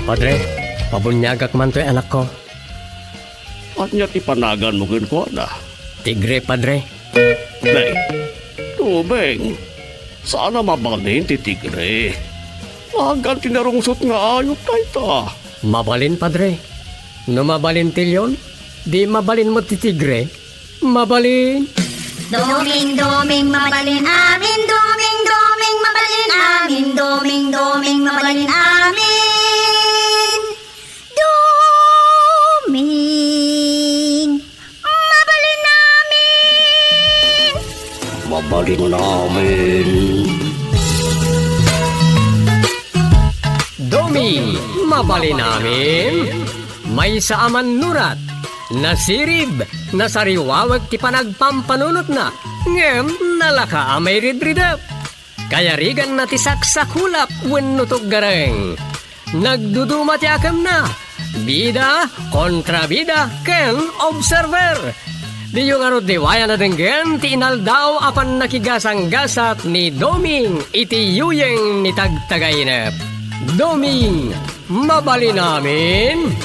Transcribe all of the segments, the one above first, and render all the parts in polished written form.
Padre, pabunyagak man to'y anak ko. At niya't ipanagan mo ko na. Tigre, Padre. Nay, tubeng. Sana mabalin ti tigre. Magan tinarungsot nga ayot tayo ta. Mabalin, Padre. No mabalin tilyon, di mabalin mo ti tigre. Mabalin. Doming mabalin amin, doming mabalin amin, doming mabalin amin. Doming mabalin amin. Mabalin namin. Doming, mabalin namin. May saaman nurat. Nasirib, nasariwawag ti panagpampanunot na. Ngem, nalaka amay ridridap. Kaya rigan na ti saksakulap wenno gareng. Nagduduma ti akam na. Bida, kontrabida, ken observer. Di yung diwaya na denggen ti inaldaw apan nakigasang-gasat ni Doming iti yuyeng ni tagtagainep. Doming, mabali namin.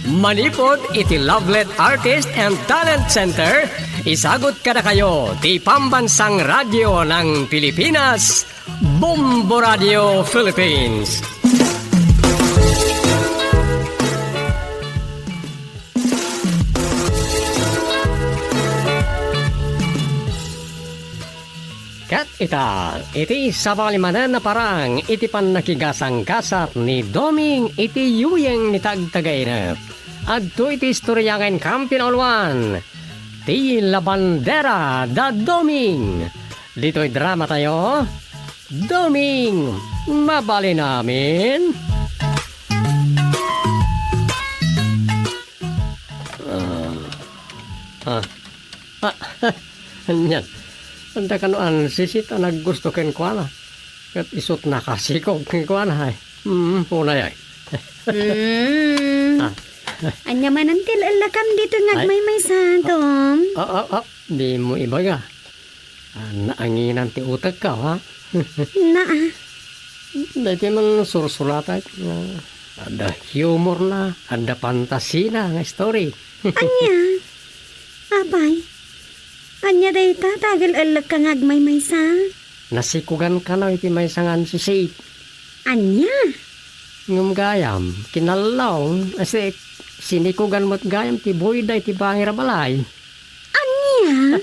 Manipod iti Lovelet Artist and Talent Center, isagot kada kayo ti pambansang radyo ng Pilipinas, Bombo Radio Philippines. Kat iti sabalimanan na parang iti panakigasang-gasat ni Doming iti yuyeng ni tagtagainep. Adto iti istoryangan Campin Olwan, ti La Bandera da Doming. Dito'y drama tayo. Doming, mabali namin. Yan. Anda kanuan sisita naggusto ken kuana. Kat isot na kasikog ken kuana ay. Punay ay. Anya manantil alakam dito ngagmay sa Tom. Di mo ibaga. Naanginan ti utak ka, ha? Naa. Dati man sursulata. Ada humor na. Ada fantasi na nga story. Anya. Abay. Anya dayta tagal alak ka ngagmay sa. Nasikugan ka na iti may sangan si Sid. Anya. Ngum gayam. Kinalaw. Kasi sinikugan mo't gayam ti boyday ti bangir balay. Anya.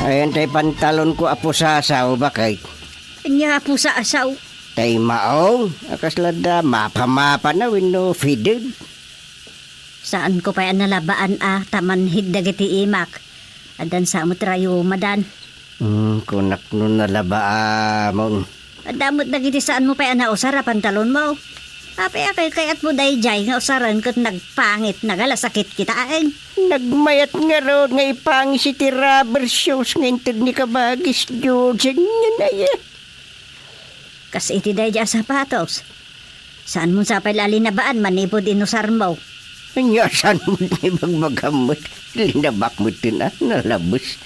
Ayan tay pantalon ko apo sa asaw bakay. Anya po sa asaw. Tay maong akaslada mapa-mapa na wino fided. Saan ko pa yan nalabaan tamanhid dagiti imak. Adan sa mo trayo madan. Kunak nun nalaba mong. Adamot dagiti saan mo pa yan nausara pantalon mo. Ape kayat mo dayjay nga usaran kat nagpangit nagalasakit kitaan. Nagmayat nga ron nga ipangi si ti rubber shoes nga intag ni kabagis George. Nga na yan. Kas iti dayjay sapatos. Saan mo sa palalinaban manipod inusar mo. Anyasan mo ni magmagamot. Linabak mo tina nalabos.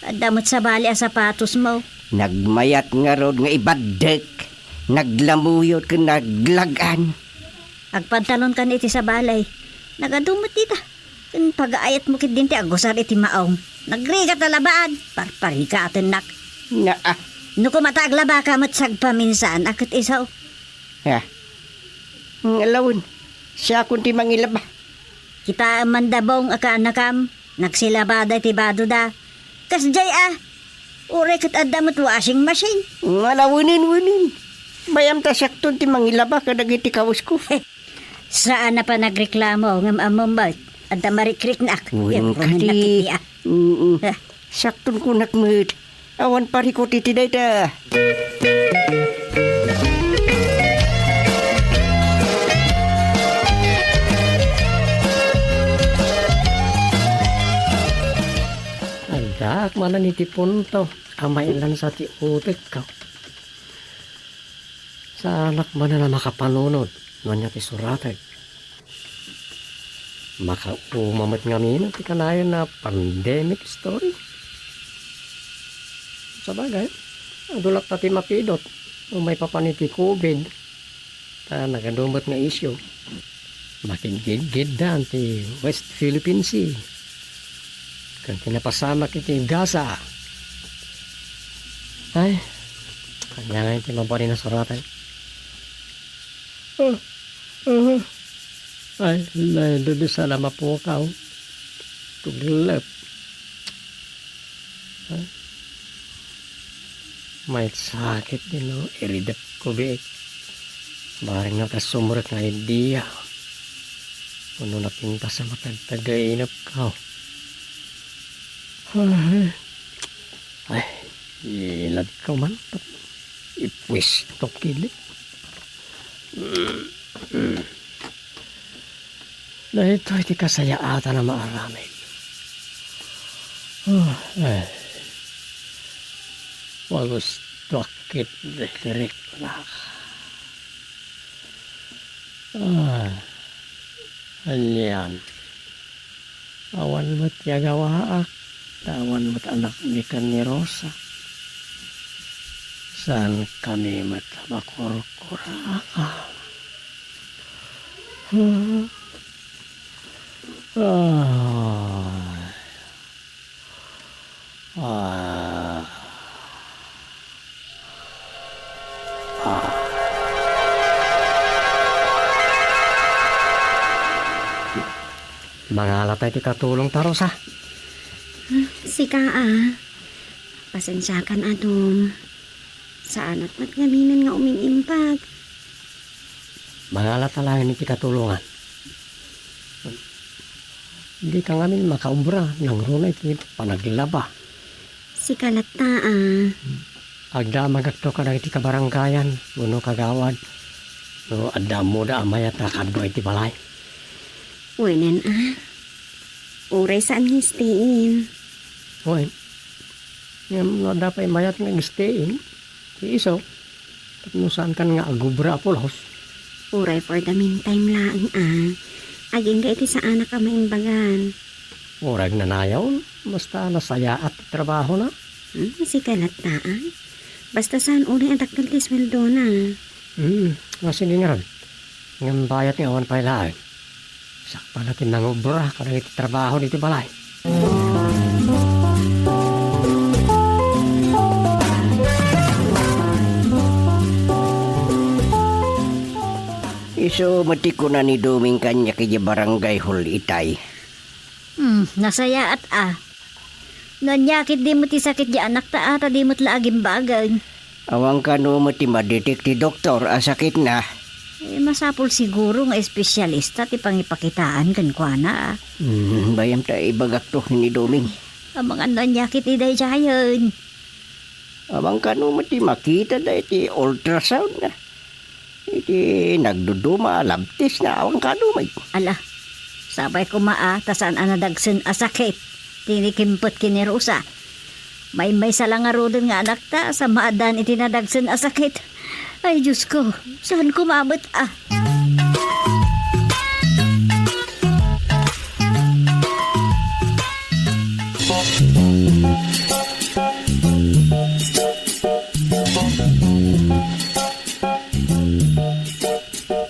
Adamot sa bali sapatos mo. Nagmayat nga ron nga ibadek. Naglamuyot ka naglagan. Agpantalon ka iti sa balay. Nagadumot dita. Kun pag-aayat mo kit dinti agusar iti maong. Nagrigat na labaan. Parpari ka atin nak. Naa. No kumataglaba ka mat sagpaminsan akit isaw. Ha. Ngalawin. Siya kunti mangilaba. Kita mandabong akaanakam. Nagsilabada iti bado da. Kasjay ure kat adamot washing machine. Ngalawinin. Bayam ta sakton ti mangilaba kadag iti kawas ko. Saan na pa nagreklamo ngam amombat. Adda marikrik-nak. Uwing kati. Sakton ko nakmit. Awan pari ko titiday ta. Dak mana niti punto. Amay lan sa ti utek ka. Sa anak man na makapanunod, nanya ti suratag. Makaumamat nga min, ti kanayon na pandemic story. Sa bagay, adulak na ti mapidot, o may papaniti COVID, ta nagadumot nga issue. Makigid-gid dan ti West Philippine Sea. Kan tinapasama kiti Gaza. Ay, kanya nga yung timabari na suratan. Ay, doon sana mapukaw. Tuglap. May sakit din, no? Iridap ko, Bek. Baring nakasumurat na idea. Puno na pinta sa matagtagainap ka. Ay, ilad ka man. Ipwisto kilit. Na ito ay di kasayaatan na maarami. Ay. Wagus dokit direk na. Anyan. Awan mo't yagawaak. Tawan mo't anak ni ni Rosa. Saan kami mo't makurukura? Mga alatay ti katulong taros ha. Sika pasensyakan adong. Saan at matgaminan nga uminimpag. Mga alatalayan ti katulungan. Hindi ka ngamin makaubra ng runay ti panaglaba. Sika lata Agda magakto ka na iti kabaranggayan, uno kagawad. No, adda mo da amayat na kadwa iti balay. Wenen Uray saan ngistiin. Uy, ngam no dapat mayat nga ngistein. Ti iso, tapno saan kan nga agubra apulos. Uray for the meantime lang Aging ka iti sa anak ka maimbagan. Urag nanayaw, basta nasaya at trabaho na. Sika lata Basta saan unay ang daktal ti sweldo na. Sige nga ron. Ngam bayat nga awan pailaan. Sakpa natin nangubra kada iti trabaho dito balay. Iso mati ko na ni Doming kanya kaya barangay hall itay. Nasaya at Nanyakit di mo ti sakit di anak ta ata di mo't laaging bagay. Awang ka no mati madetek ti doktor asakit na. Masapol siguro nga espesyalista ti pangipakitaan kan kuana Bayam ta ibagak to ni Doming. Ang mga nanyakit di day jayon. Awang ka no mati makita da iti ultrasound na. Iti nagduduma labtis na awang ka no may. Ala, sabay ko tasaan anadagsen asakit. Tinikimpot kinirusa. May salang nga rodon nga anak ta sa maadan itinadagsen asakit. Ay, Diyos ko, saan kumabot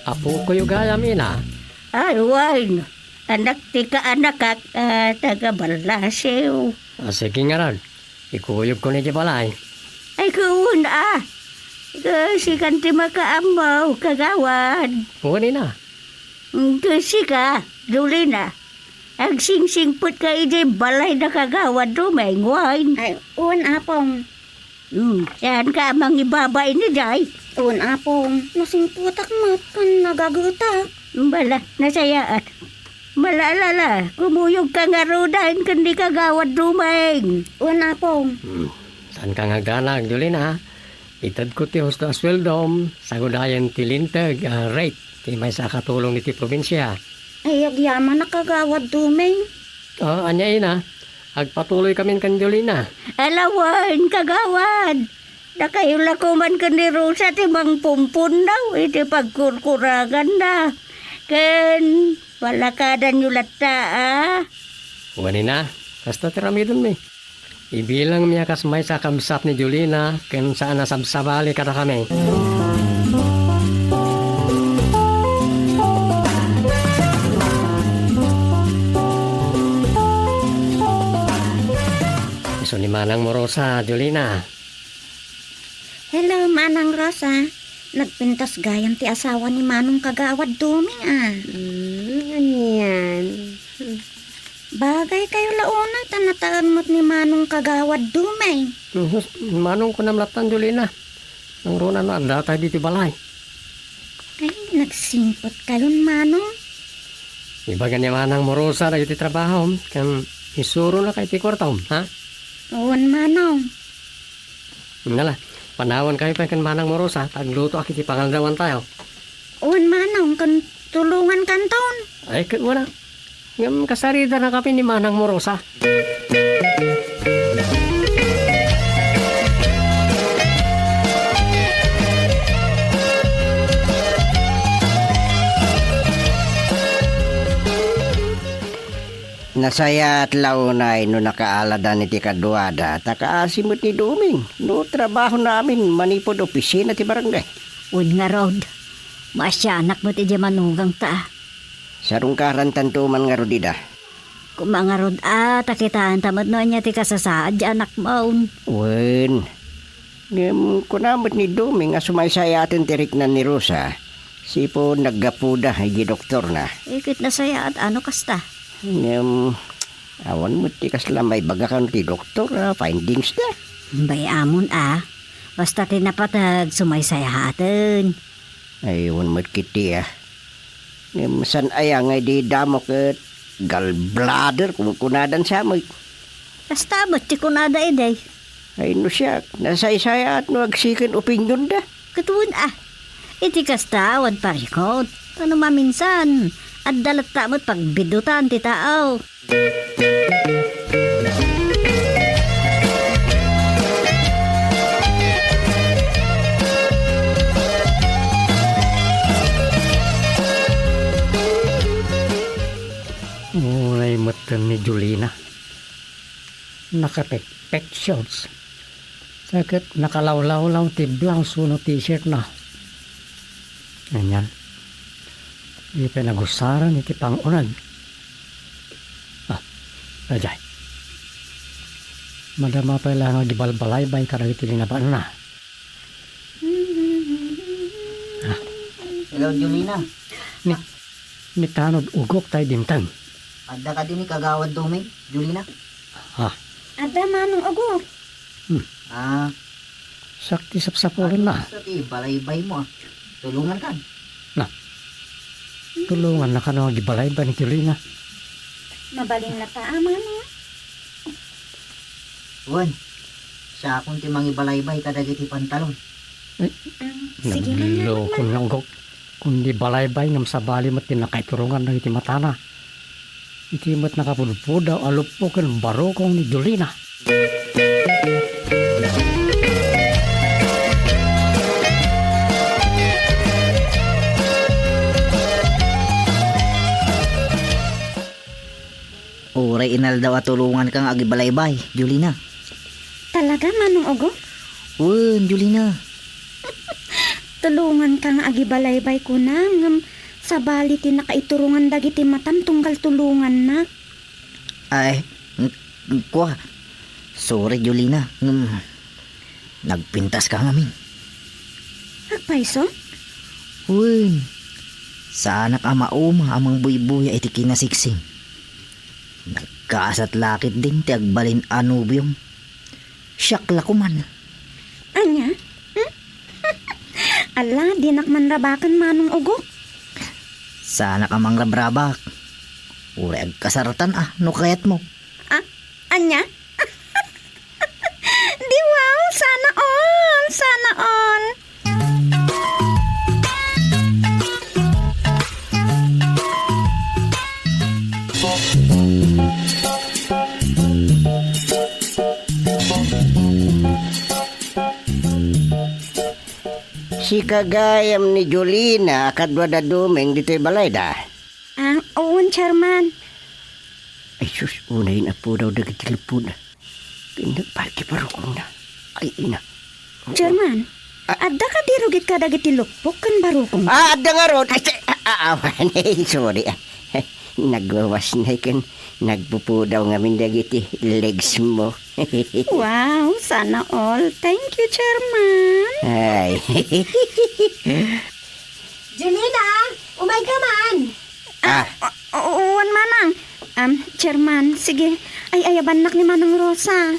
Apo ko yung gayamin Ay, wine. Anak ti ka anak at taga Balasiw. Sige nga ron. Ikuyog ko ni di balay. Ay, kuun Kasi kan ti makaamaw, kagawad. Kunin na. Kasi ka, duli na. Ang sing-singput ka iti balay na kagawad rumeng wine. Ay, apong. Saan ka mang ibabay ni Day? Apong. Nasingputak mat kan nagagutak. Bala, nasayaan. Malalala, kumuyog ka nga rodan kundi kagawad rumeng. Apong. Saan ka nga ganag, Jolina ha? Itad ko ti husto asweldom, sagudayan ti lintag, rate, ti may sa katulong ni ti probinsya. Ay, agyaman nakagawad dumeng. Anya ina, agpatuloy kami kan Jolina. Alawan, kagawad. Nakayula ko man ka ni Rosa ti mang pumpun daw. Iti pagkurkuragan na. Ken, wala ka dan yulat ta ah. Wani na, kasta tiramidon mi. Ibilang miya kasmay sa kamsat ni Julina, ken saan nasabsabali kada kami. Iso ni Manang Morosa, Julina. Hello, Manang Rosa. Nagpintas gayam ti asawa ni Manong Kagawad Duming ah. Yan. Bagay kayo launa, tanataan mo't ni Manong Kagawad Duming. Manong ko namlatan, Julina. Nang runa no, anda tayo dito balay. Ay, nagsimpot kayon Manong. Iba ganyan Manang Morosa na iti trabaho. Kan isuro na kay ti kwartaw, ha? Uwan Manong. Nala, panawan kayo pa kan Manang Morosa. Tagluto aki ti pangaldawan tayo. Uwan Manong, kan tulungan kanton. Ay, wala. Ngam kasarida na kami ni Manang Morosa. Nasaya at launay no nakaaladan ni ti kaduada, takaasimot ni Duming. No trabaho namin, manipod opisina ti barangay. Un nga Rod, masyanak mo ti di manugang ta. Sarong karantan tuman nga rodida. Kung mga Rod takitaan tamad no niya ti kasasaad di anak mo. Wen, kunamot ni Duming nga sumaysaya atin tiriknan ni Rosa. Sipo naggapuda, higi doktor na. Ikit na saya at ano kasta. Awan mo ti kasla may baga ka ti doktor, findings na. Bayamon basta tinapatag sumaysaya hatin. Ayun mo kiti san aya nga di damok at gallbladder kung kunadan siya mo. Kasta mo't ti kunada eday. Ay no siya, nasaysaya at no agsikan opinion da. Katuon iti kasta wad parikot. Ano maminsan. At dalat tamot pagbidutan ti tao. Mulay matan ni Julina. Nakapekpek shorts. Sakit nakalawlaw-law ti blouse no t-shirt na. Ganyan. Di pinagusaran iti pangunag. Rajay. Madama pa ilang gibalbalay-bay karag iti linabaan na. Hello, Julina. Ni tanod ugok tayo dimtang. Adda ka din ni Kagawad Duming, Julina. Ada Manong Ugo. Sakti sapsapulan na. Sa ti, balay-bay mo Tulungan ka. Tulungan na ka na gibalay-bay ni Julina. Mabalin na ta Manong. Wan, sa akong ti mangibalay-bay kadagiti pantalon. Sige Naglilo Manong. kung na ugok. Kundi balay-bay ngam sa bali mat tinakaiturungan na iti matana. Iti mat nakapulpudaw alupokan barokong ni Julina. Uray inal daw at tulungan kang agibalaybay, Julina. Talaga Manong Ugo? Wan, Julina. Tulungan ka nga agibalaybay ko na ngam sa bali ti nakaiturungan dagiti matam tunggal tulungan na. Ay, kwa. Sorry, Julina. Nagpintas ka ngamin. Agpaiso? Wan, sa anak ama-uma amang buy-buya iti kinasiksing. Nagkaasat lakit din ti agbalin anubyong. Siyakla ko man. Anya? Ala, di nakmanrabakan Manong Ugo. Sana ka mang rabrabak. Uri agkasaratan no kayat mo. Anya? Di wow, sana all, sana all. si kagayam ni Jolina kadwa da dumeng dito'y balay da. Ang uwan, Chairman. Ay sus, unahin na po daw dagit telepon. Pinagparki parukong na. Ay ina. Chairman, adda ka dirugit ka dagiti lukpok kan barukong. Ada nga ron. Awan, sorry. Nagwawas na kan. Nagpupudaw nga min dagiti legs mo. Wow, sana all. Thank you, Chairman. Ay. Julina, umay ka man. Uwan manang. Chairman, sige. Ay, ayabanak ni Manang Rosa.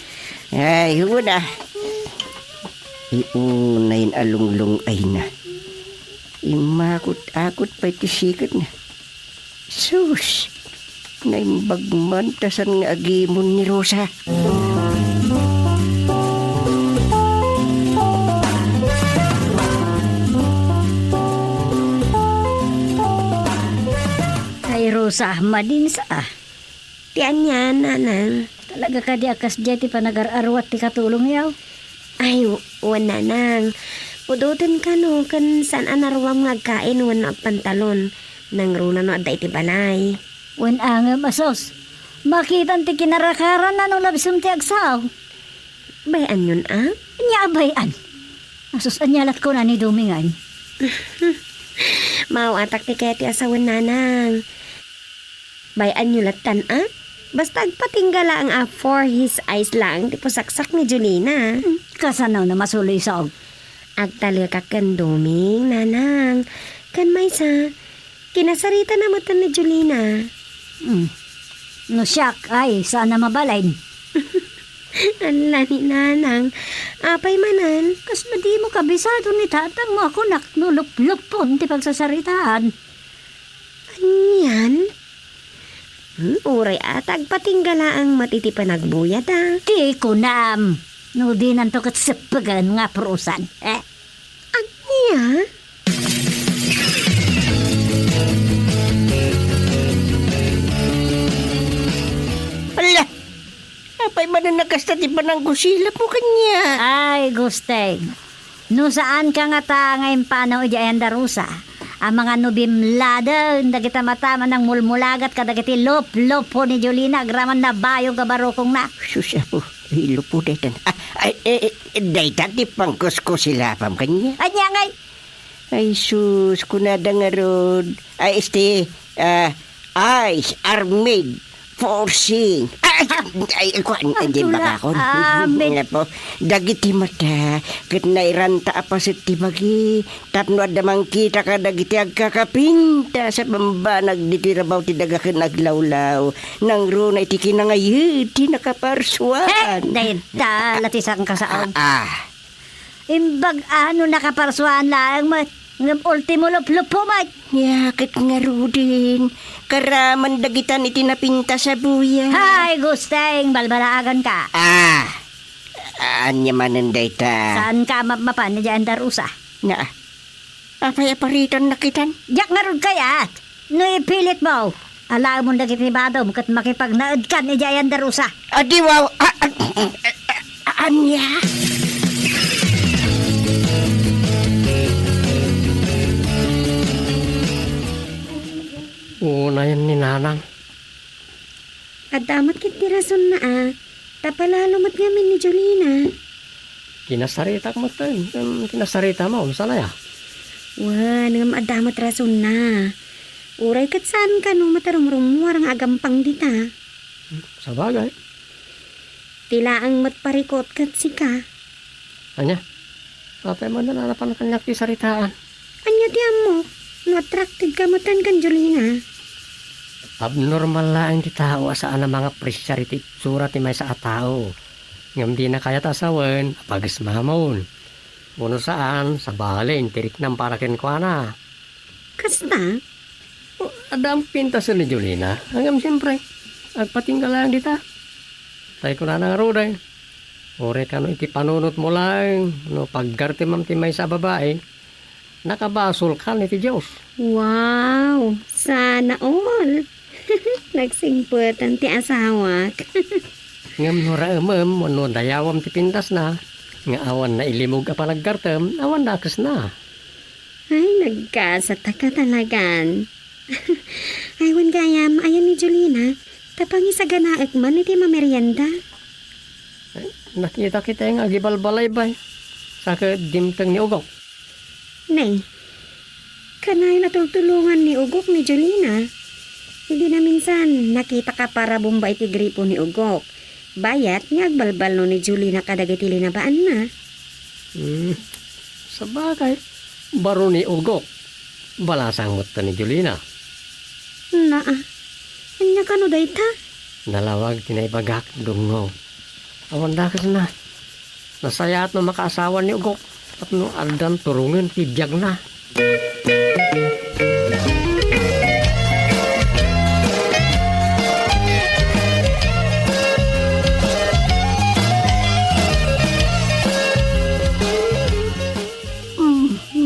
Ay, una. Iunayin alunglong ay na. Imakot-akot pa iti sikat na. Sus, naimbagmantasan nga agimon ni Rosa. Ay, Rosa, madinsa. Tiyan yan, nanang. Talaga ka di akas dyan ti panagar-arwat ti katulong yaw. Ay, wan nanang. Pudutin ka no, kan saan anarwam ngagkain wan na pantalon. Nang runa no aday ti balay. Wen angam asos. Makitan ti kinarakaran na no labsum ti agsaw. Bayan yun, ah? Anya abayan. Asos anyalat ko na ni Dumingan. Mauatak ti kaya ti asawan nanang. Bayan yun latan, ah? Basta agpatinggala ang for his eyes lang, ti pusaksak ni Jolina. Kasanaw na masuloy sa og. Agtali ka kan duming, nanang. Kan may sa, kinasarita na matan ni Jolina. No siyak ay sana mabalain. Ala ni nanang, apay manan. Kas na di mo kabisado ni tatang mo ako naknulup-lupon ti pagsasaritaan. Anyan? Uray at agpatinggala ang matitipan nagbuyat, ah. Ti ko naam. No di nanto kat sapagan nga prusan. Anya? Ala, apay mananagasta ti pananggusila po kanya. Ay, Gusteng. No saan ka nga ta ngayon panaw diyan darusa? Ang mga nubimlada, dagita matama ng mulmulagat kadagiti lop-lop po ni Jolina, agraman na bayo gabarokong na. Sus, po, hilo po daytan. Daytan ti pangkusko sila pam kanya. Anya ngay, Ay sus, kunada nga ron. Ay, eyes are made for seeing. Hindi ba ako? Po, dagiti mata, kat nairanta apasit ti bagi, tapno adamang kita ka dagiti agkakapinta sa bambanag ditirabaw ti dagakan naglawlaw, nang ron ay ti kinangayid, ti nakaparsuan. dahil latisan ka sa og. Imbag ano nakaparsuan lang mo, ng ultimo lop-lop po mat. Yakit nga rudin, karaman dagitan itinapinta sa buya. Hay, Gusteng, balbalaagan ka. Anya mananday ta. Saan ka mapan ni Diyan Darusa? Na, apay aparitan nakitan. Yak nga ron kayat. No ipilit mo. Alam mo nagitibado kat makipagnaad ka ni Diyan Darusa. Adi wow. Anya. Unayan ni nanang. At damat kit ti rason na, ah. Tapalalumat ngamin ni Jolina. Kinasarita mo ito. Kinasarita mo. Sana ya? Wan, ngam adamat rason na. Uray kat saan ka no matarumrumuar ang agampang dita. Sa bagay. Tila ang matparikot kat sika. Anya? Papay mo na nalapan ng kanyak ti saritaan. Anya ti amo? No attracted ka matan kan Jolina. Abnormal lang ti tao asaan ang mga presyariti tsura ti may sa tao. Ngam di na kaya tasawan, apagas mamon. Uno saan, sa balin, tirik ng parakin ko na. Kasta? Adam pintas ni Jolina. Hanggang siyempre, agpatinggal lang dita. Tay ko na ng ruday. Ore ka no iti panunot mo lang. No paggarte mam ti may sa babae, nakabasol ka ni ti Diyos. Wow! Sana all! Nagsingputan ti asawa. Ngam no raemem, no dayawam ti pintas na. Nga awan na ilimog a panaggartem, awan dakas na. Ay, nagkasata ka talagan. Aywan gayam, ayan ni Julina. Tapangi sa ganaek man, iti mamerienda. Nakita kita yung agibalbalay bay. Sa dimtang ni Ugok. Nay, kanay natutulungan ni Ugok ni Julina. Hindi na minsan nakita ka para bumba iti gripo ni Ugok. Bayat nga agbalbal no ni Julina kadagiti linabaan na. Sa bagay, baro ni Ugok. Balasang mo ni Julina. Naa, anya ka no dayta? Nalawag tinaybagak dungo. Awan dakas na. Nasaya at no makaasawa ni Ugok. At no aldan turungan tibiyag na.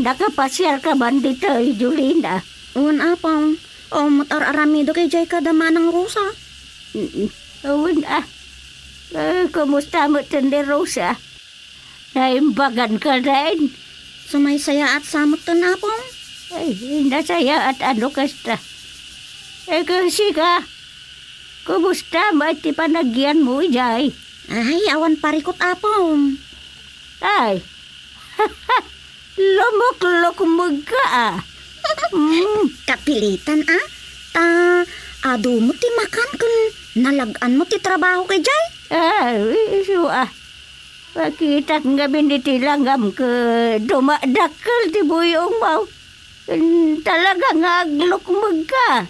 Nakapasyal ka ba dito, Julina? Uwan apang, o matar-aramido kay Jay ka damanang Rosa. Uwan kumusta mo ni Rosa? Naimbagan ka rin? Sumaysaya at samot ka na apang. Ay, nasaya at ano kasta. Kasi ka, kumusta mo at ipanagyan mo, Jay? Ay, awan parikot apang. Ay, lumok-lok mo ka Kapilitan ado mo ti makan kun nalagaan mo ti trabaho kay Jay. Isu Pakita nga biniti langgam ke dumadakal ti buyong mo. Talaga nga aglok mo ka.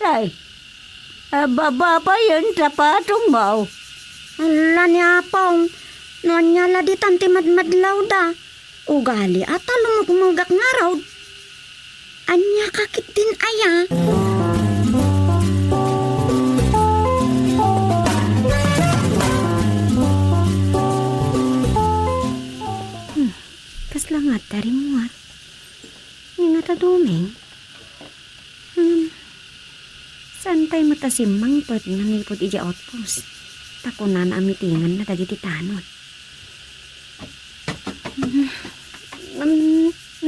Ay, baba pa yun sa patong mo. Ala niya apang, nonya la di tanti madmadlaw da. Ugali at lumagmagak nga raw. Anya kakit din aya. Kaslangat dari mo Ingat duming. Santay matasimang pat nangipod ija outpost. Takunan amitingan na dagiti tanod.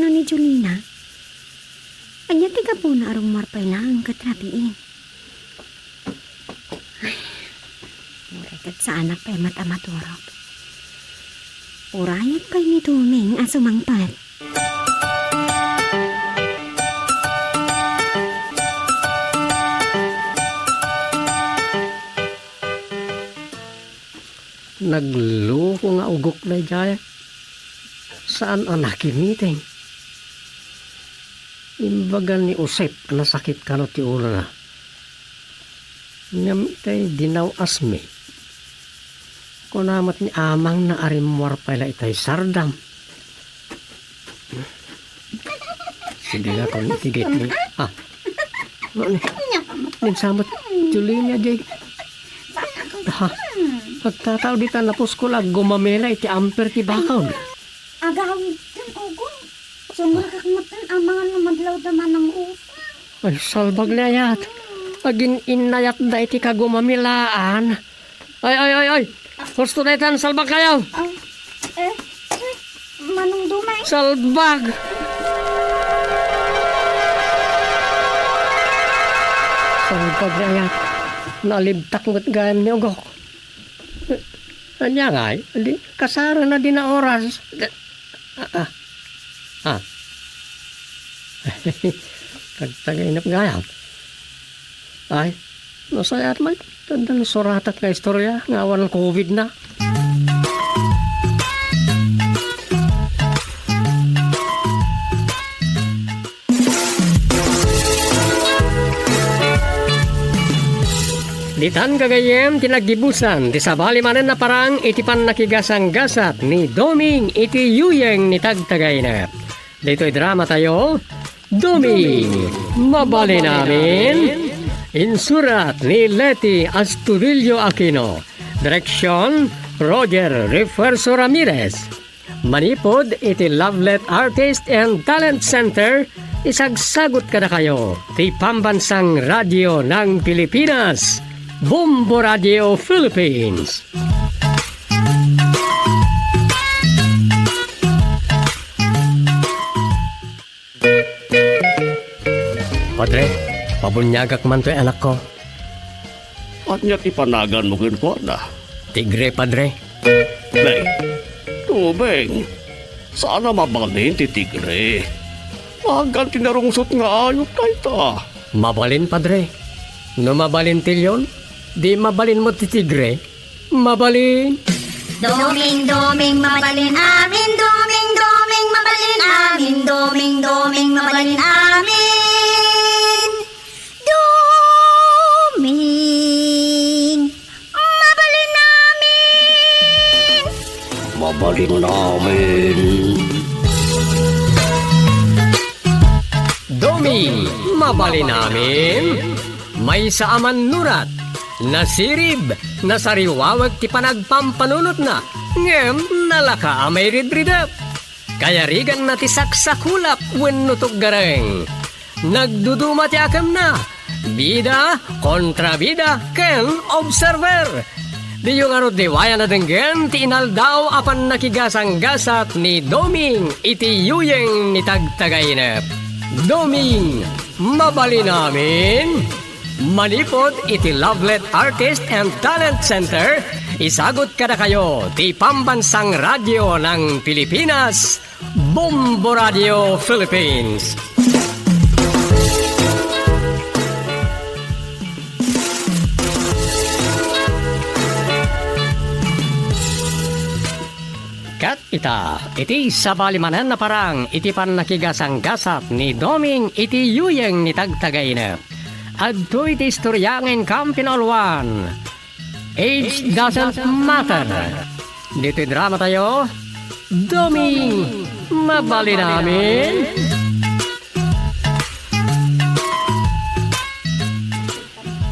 Ni Julina, anya tiga po na arong marpay na ang katrapiin. Ay, murekat sa anak pa'y matamaturok. Urayat kay ni Tuming asumangpat. Nagluko nga Ugok na Jaya. Saan ang nakimiting? Imbagan ni Usep na sakit ka no ti ulo na. Ngam itay dinaw asmi. Kunamat ni amang na arimwar pala itay sardam. Sige nga kung itigit ni. Ninsamot Julina Jay. Pagkatao dita napos ko lang gumamela iti amper ti bakaw. Agawid din ugon. Sumurakakamatan ang mga namadlaw daman ng usa. Ay, salbag na yat. Agin inayat da iti kagumamilaan. Ay. Gusto na itan, salbag kayo. Manong dumay. Salbag. Salbag na yat. Nalibtak mo't gayam ni Ugok. Anya nga, kasara na din na oras. Kagtagainap gayam. Ay, nasayat man. Tandang suratat nga istorya. Ngawan ng COVID na. Ditan kagayem tinagdibusan ti sabali manen na parang iti pan nakigasang gasat ni Doming iti yuyeng ni tagtagay na. Dito'y drama tayo, Doming, mabali namin. Insurat ni Leti Astudillo Aquino. Direksyon, Roger Refuerzo Ramirez. Manipod iti Lovelet Artist and Talent Center. Isagsagot ka na kayo. Ti Pambansang Radyo ng Pilipinas. Bombo Radio Philippines. Padre, pabunyagak man to'y anak ko. At niya't ipanagan mo kin ko na. Tigre, Padre. Nay, tubeng. Sana mabalin ti tigre. Magan tinarungsot nga ayot na ita. Mabalin, Padre. No mabalin tilyon, di mabalin mo ti tigre. Mabalin. Doming mabalin amin, doming mabalin amin, doming mabalin amin. Doming mabalin amin. Mabalin namin. Doming, mabalin namin. May saaman nurat. Nasirib, nasariwawag ti panagpampanunot na. Ngem, nalaka amay ridridap. Kaya rigan na ti saksakulap wenno gareng. Nagduduma ti akam na. Bida, kontrabida, ken observer. Di yung diwaya na denggen ti inaldaw apan nakigasang-gasat ni Doming iti yuyeng ni tagtagainep. Doming, mabali namin. Manipod iti Lovelet Artist and Talent Center, isagot kada kayo ti pambansang radyo ng Pilipinas, Bombo Radio Philippines. Kat iti sabalimanan na parang iti pan nakigasang-gasat ni Doming iti yuyeng ni tagtagainep. Adto iti istoryangin Campinolwan. Age doesn't matter. Dito drama tayo. Doming, mabali namin.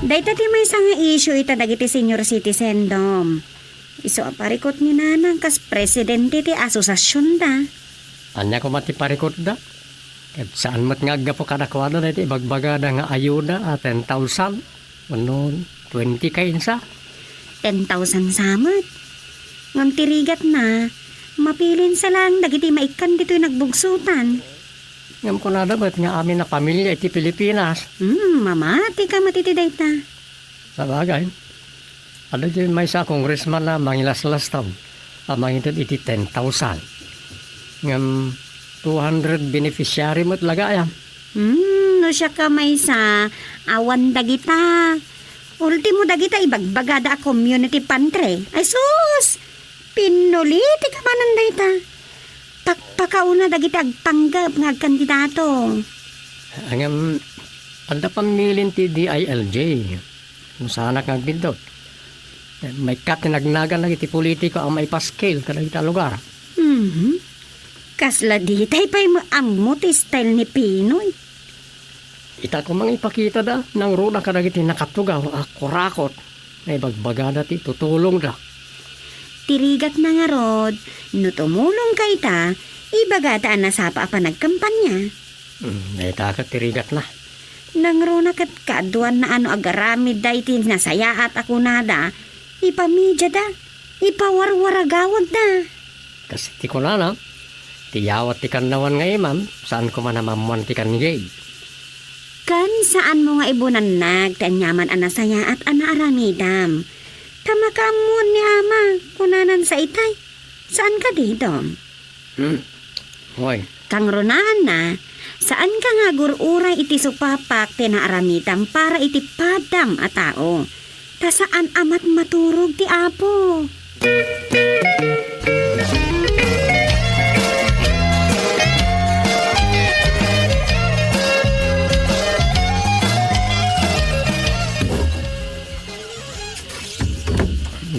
Dahil tati may isang issue ita dagiti senior citizen dom. Iso aparikot ni nanang kas presidente ti asosasyon da. Anya ko matiparikot da. Kat saan mat nga agapo kanakwano na iti ibagbaga na nga ayuda at 10,000. Ano, 20 kainsa. 10,000 samot. Ngam tirigat na, mapilin sa lang dagiti maikan dito'y nagbugsutan. Ngam ko na dapat nga amin na pamilya iti Pilipinas. Mamati ka matitiday ta. Sa bagay, ano din may sa congressman na mangilas-las taon. Mangitad iti 10,000. Ngam 200 beneficiary mo't lagayam. No siya ka may sa awan dagita. Ultimo dagita ibagbagada a community pantry. Ay sus! Pinuliti ka manan dayta. Pakpakauna dagita agpanggap nga kandidato. Angam, anda pamilin ti DILJ. Kung sana kang bindot. May katinagnagan na iti politiko ang may paskil kada ita lugar. Kasla di tay pa'y ang muti style ni Pinoy. Ita ko mang ipakita da nang runa kada iti nakatugaw kurakot. May bagbagada ti tutulong da. Tirigat na nga rod, no tumulong kay ta, ibagataan na sapa pa nagkampanya. Ita ka tirigat na. Nang runa kat kaduan na ano agaramid da iti nasaya at ako nada, ipamidya da, ipawarwaragawag da. Kasi ti ko na. Tiyawat ti kanawan nga ma'am, saan ko man namamuan ti kanjay. Kan saan mo nga ibunan tanyaman anasaya at anaaramidam. Tamakamuan ni ama, kunanan sa itay. Saan ka dito? Hoy, Kang runaan na, saan ka nga gururay iti supapak tinaaramidam para iti padam a tao? Ta saan amat maturog ti apo?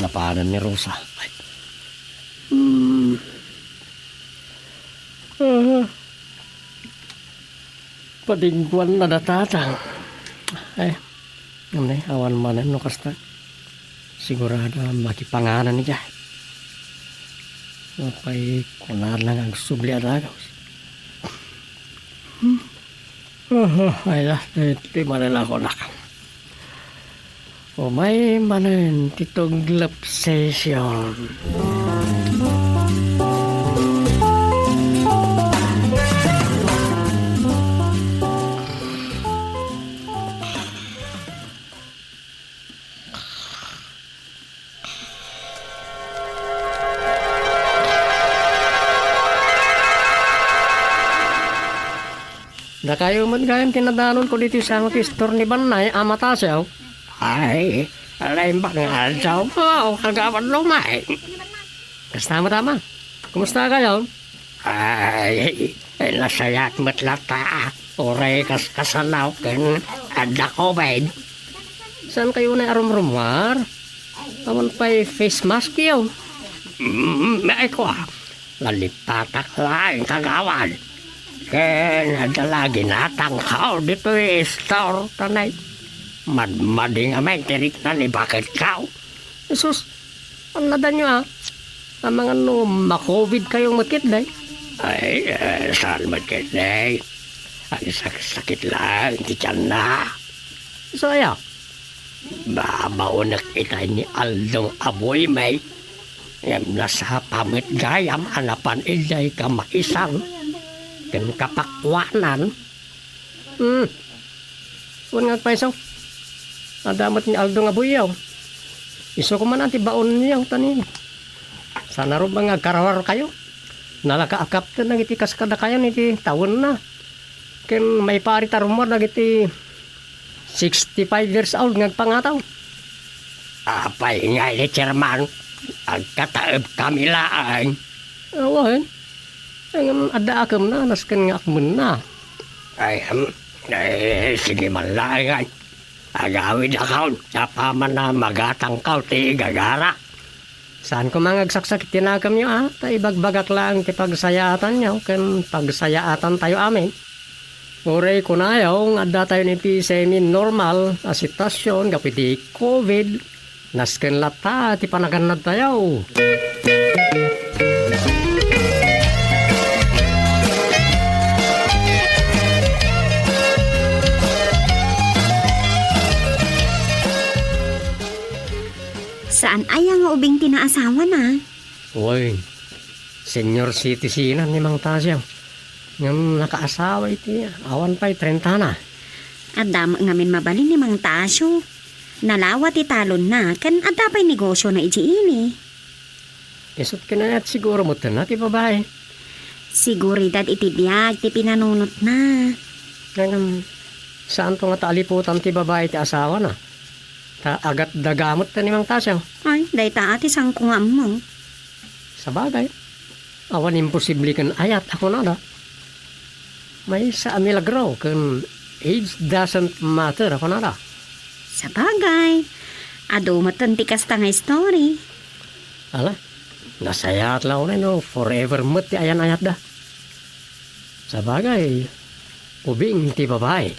napanan ni Rosa. Ay. Padingguan na datatang. Ay, ngayon awan manan no kasta. Sigurado makipanganan niya. Napay kunar lang ang subli aragaw. Ay lah, di manila ko nak. O may manan titong lap session. Da kayo man gayam tinadanon ko dito sa store ni Banay, amatasyaw. Ay, alayin ba nga saw mo, kagawan lumay. Kasta mo tama. Kumusta kayo? Ay, nasayat matlata. Oray kasalaw kan ada COVID. Saan kayo na arum-rumar? Awan pa'y face mask yaw. May ko, lalipatak lang kagawan. Kaya nadalagi natangkaw dito store tanay. Madmading amay tirik na ni bakit kaw. Jesus, ang nada nyo ha? Ang mga ma-COVID kayong makit day. Ay, saan magkit day? Ang sakit lang, di tiyan na. So ayaw, Babaunak ita ni Aldong Aboy may. Yang nasa pamit gayam anapan iday ka maisang. Kan kapakwanan. huwag nga paisaw. Nadamot ni Aldo nga buyaw. Iso ko man ang tibaon niyaw tanin. Sana ro ba nga karawar kayo? Nalakaakap ta nang iti kaskada kayo iti taon na. Ken may pari tarumar nag iti 65 years old ngagpangataw. Apay nga ni chairman. Ang kataib kami lang. Awan. Ang ada akam na nasken nga akmen na. Ay, sige man lang. Agawid akaw. Sapa man na magatangkaw ti gagara. Saan ko mga agsaksak tinakam nyo ta ibagbagak lang ti pagsayaatan nyo ken pagsayaatan tayo amin. Uray ko na yaw nga tayo niti semi-normal a sitasyon kapiti COVID. Nasken lata ti panaganad tayo. Saan aya nga ubing tinaasawa na? Uy, senior citizen ni Mang Tasyaw. Ngam nakaasawa iti awan pa'y 30 na. Adam ngamin mabalin ni Mang Tasyo. Nalawa ti talon na, kan ada pa'y negosyo na iti ini. Isot kinayat siguro mo na ti babae. Siguridad iti biyag, ti pinanunot na. Ngam saan to nga taaliputan ti babae ti asawa na? Ta agat dagamot ta ni Mang Tasyaw. Ay, day ta ati sang kungam mo. Sa bagay, awan imposible kan ayat ako na da. May sa milagro kan age doesn't matter ako na da. Sa bagay, ado matanti kasta nga story. Ala, nasayat lang na no, forever mo't ti ayan-ayat da. Sa bagay, ubing ti babae.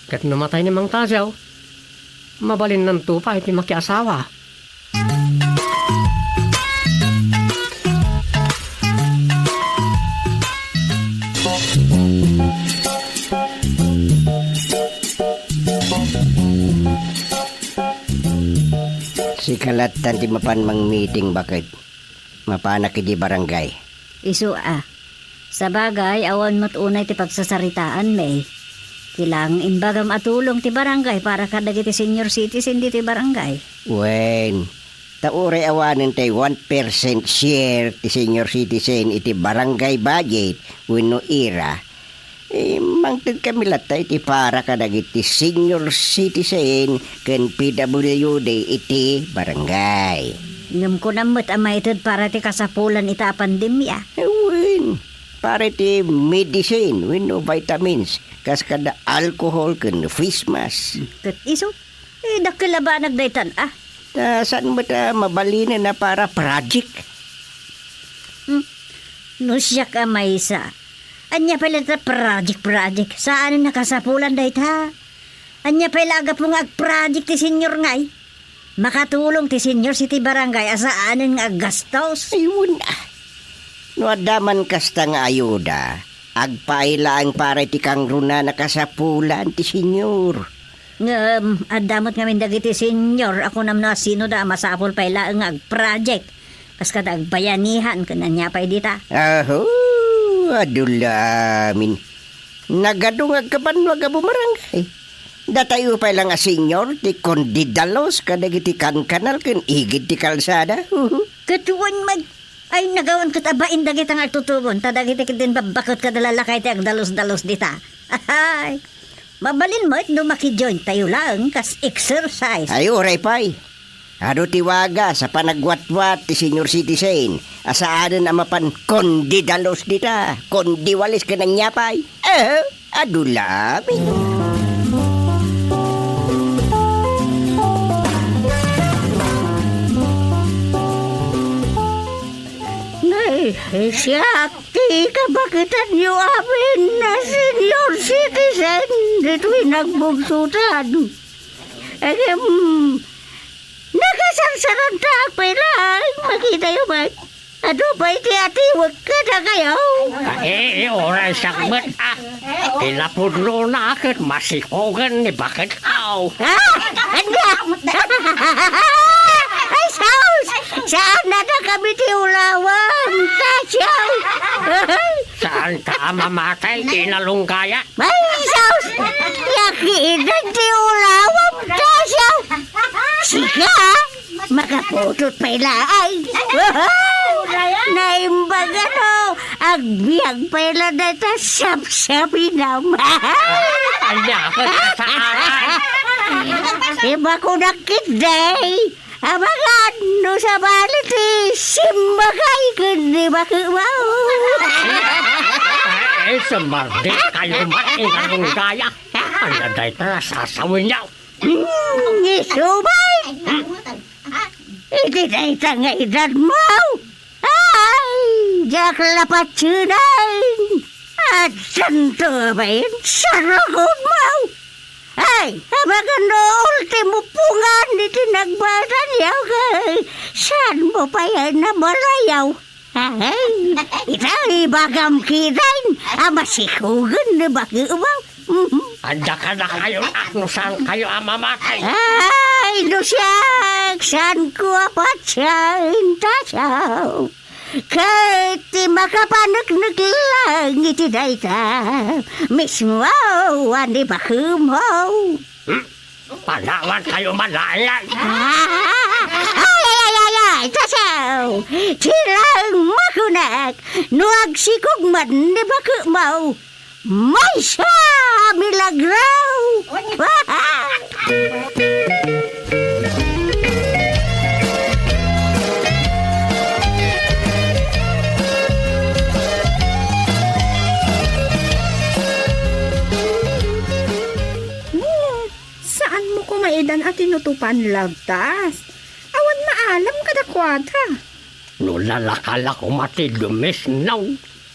Kat namatay ni Mang Tasyaw, mabalin ng tupa iti makiasawa. Si kalatan ti mapan mang meeting bakit? Mapanak di barangay. Isu sa bagay, awan mo't unay ti pagsasaritaan may. Kilang imbagam atulong ti barangay para kadagiti senior citizen di ti barangay. Wen, tauray awanin tay 1% share ti senior citizen iti barangay budget wenno ira. Mangtid kami latay iti para kadagiti senior citizen ken PWD iti barangay. Ngam ko namot amaitid para ti kasapulan ita pandemya. Wen, para iti medicine wenno vitamins kas kada alcohol ken face mask. Kat iso, dakila ba nagdaytan Saan mo ta mabalinan na para project? No siya ka maysa. Anya pala ta project. Saan nakasapulan dayta? Anya pala aga pong ag-project ti senior ngay. Makatulong ti senior city barangay asaanin nga gastos. Ayun no adaman kasta nga ayuda. Agpailaan para ti kang runa nakasapulan ti senyor. Adamot ngamin dagiti senior. Ako nam na sino da masapol paila ang ag-project. Kas kada agbayanihan kananya pa dita. Aho, adulamin. Nagadungag ka pa nwaga bumarangay. Datayo pa lang a senyor ti kondidalos kadagiti kankanal ken igid ti kalsada. Katuan Ay, nagawan ko tabain dagit ang agtutubon. Tadagit din babakot ka dalalakay ti agdalos-dalos dita. Ay, mabalin mo it no makijoin tayo lang kas exercise. Ay, oray pay. Ano tiwaga sa panagwatwat ti senior citizen. Asaanan amapan kondi dalos dita. Kondi walis ka ng nyapay. Adulami. Nay, siya, ka bakitan niyo amin na senior citizen dito'y nagbugsutan. Nakasarsaran ta pala. Makita yun ba? Ano ba iti ati? Huwag ka na kayo. Oray sakmet Pinapudlo na akit masikogan ni bakit aw. Ay, Saus! Saan na kami tiulawan? Tasyaw! Saan ka mamatay inalunggaya? Ay, Saus! Yakiinan tiulawan! Tasyaw! Sika! Makaputot pa ilaay! Naimbag ano! Agbiag pa ila na ita sap-sapi naman! Anya ka sa aray. Iba ko nakiday! Abagan no sa balit simbagay kundi bakumaw! Sumardi kayo mainalunggaya. Ano dahi na sasawin niyo? Isubay! Iti na itang edad mo! Ay! Diyak lapat sunayin! At santo ba yun? Saragod mo! Ay! Abagan no ultimo pungan iti nagbatan yaw kay saan mo pa yan na malayaw? Ay! Itang ibagam kirain! Amasikugan na bakumaw! Anda ka na kayo no saan kayo mamatay? Ay, Lusiak, saan ko apat siya intasaw? Kahit di makapanag-nag lang iti dayta, mismo ani bakumaw. Panawan kayo malayan. Ay, tasaw! Silang makunak, nuag sikugman ni bakumaw. May siya milagraw! Saan mo kumaidan at tinutupan lagtas? Awan maalam kadakwata. Nulalakala ko mati lumis naw.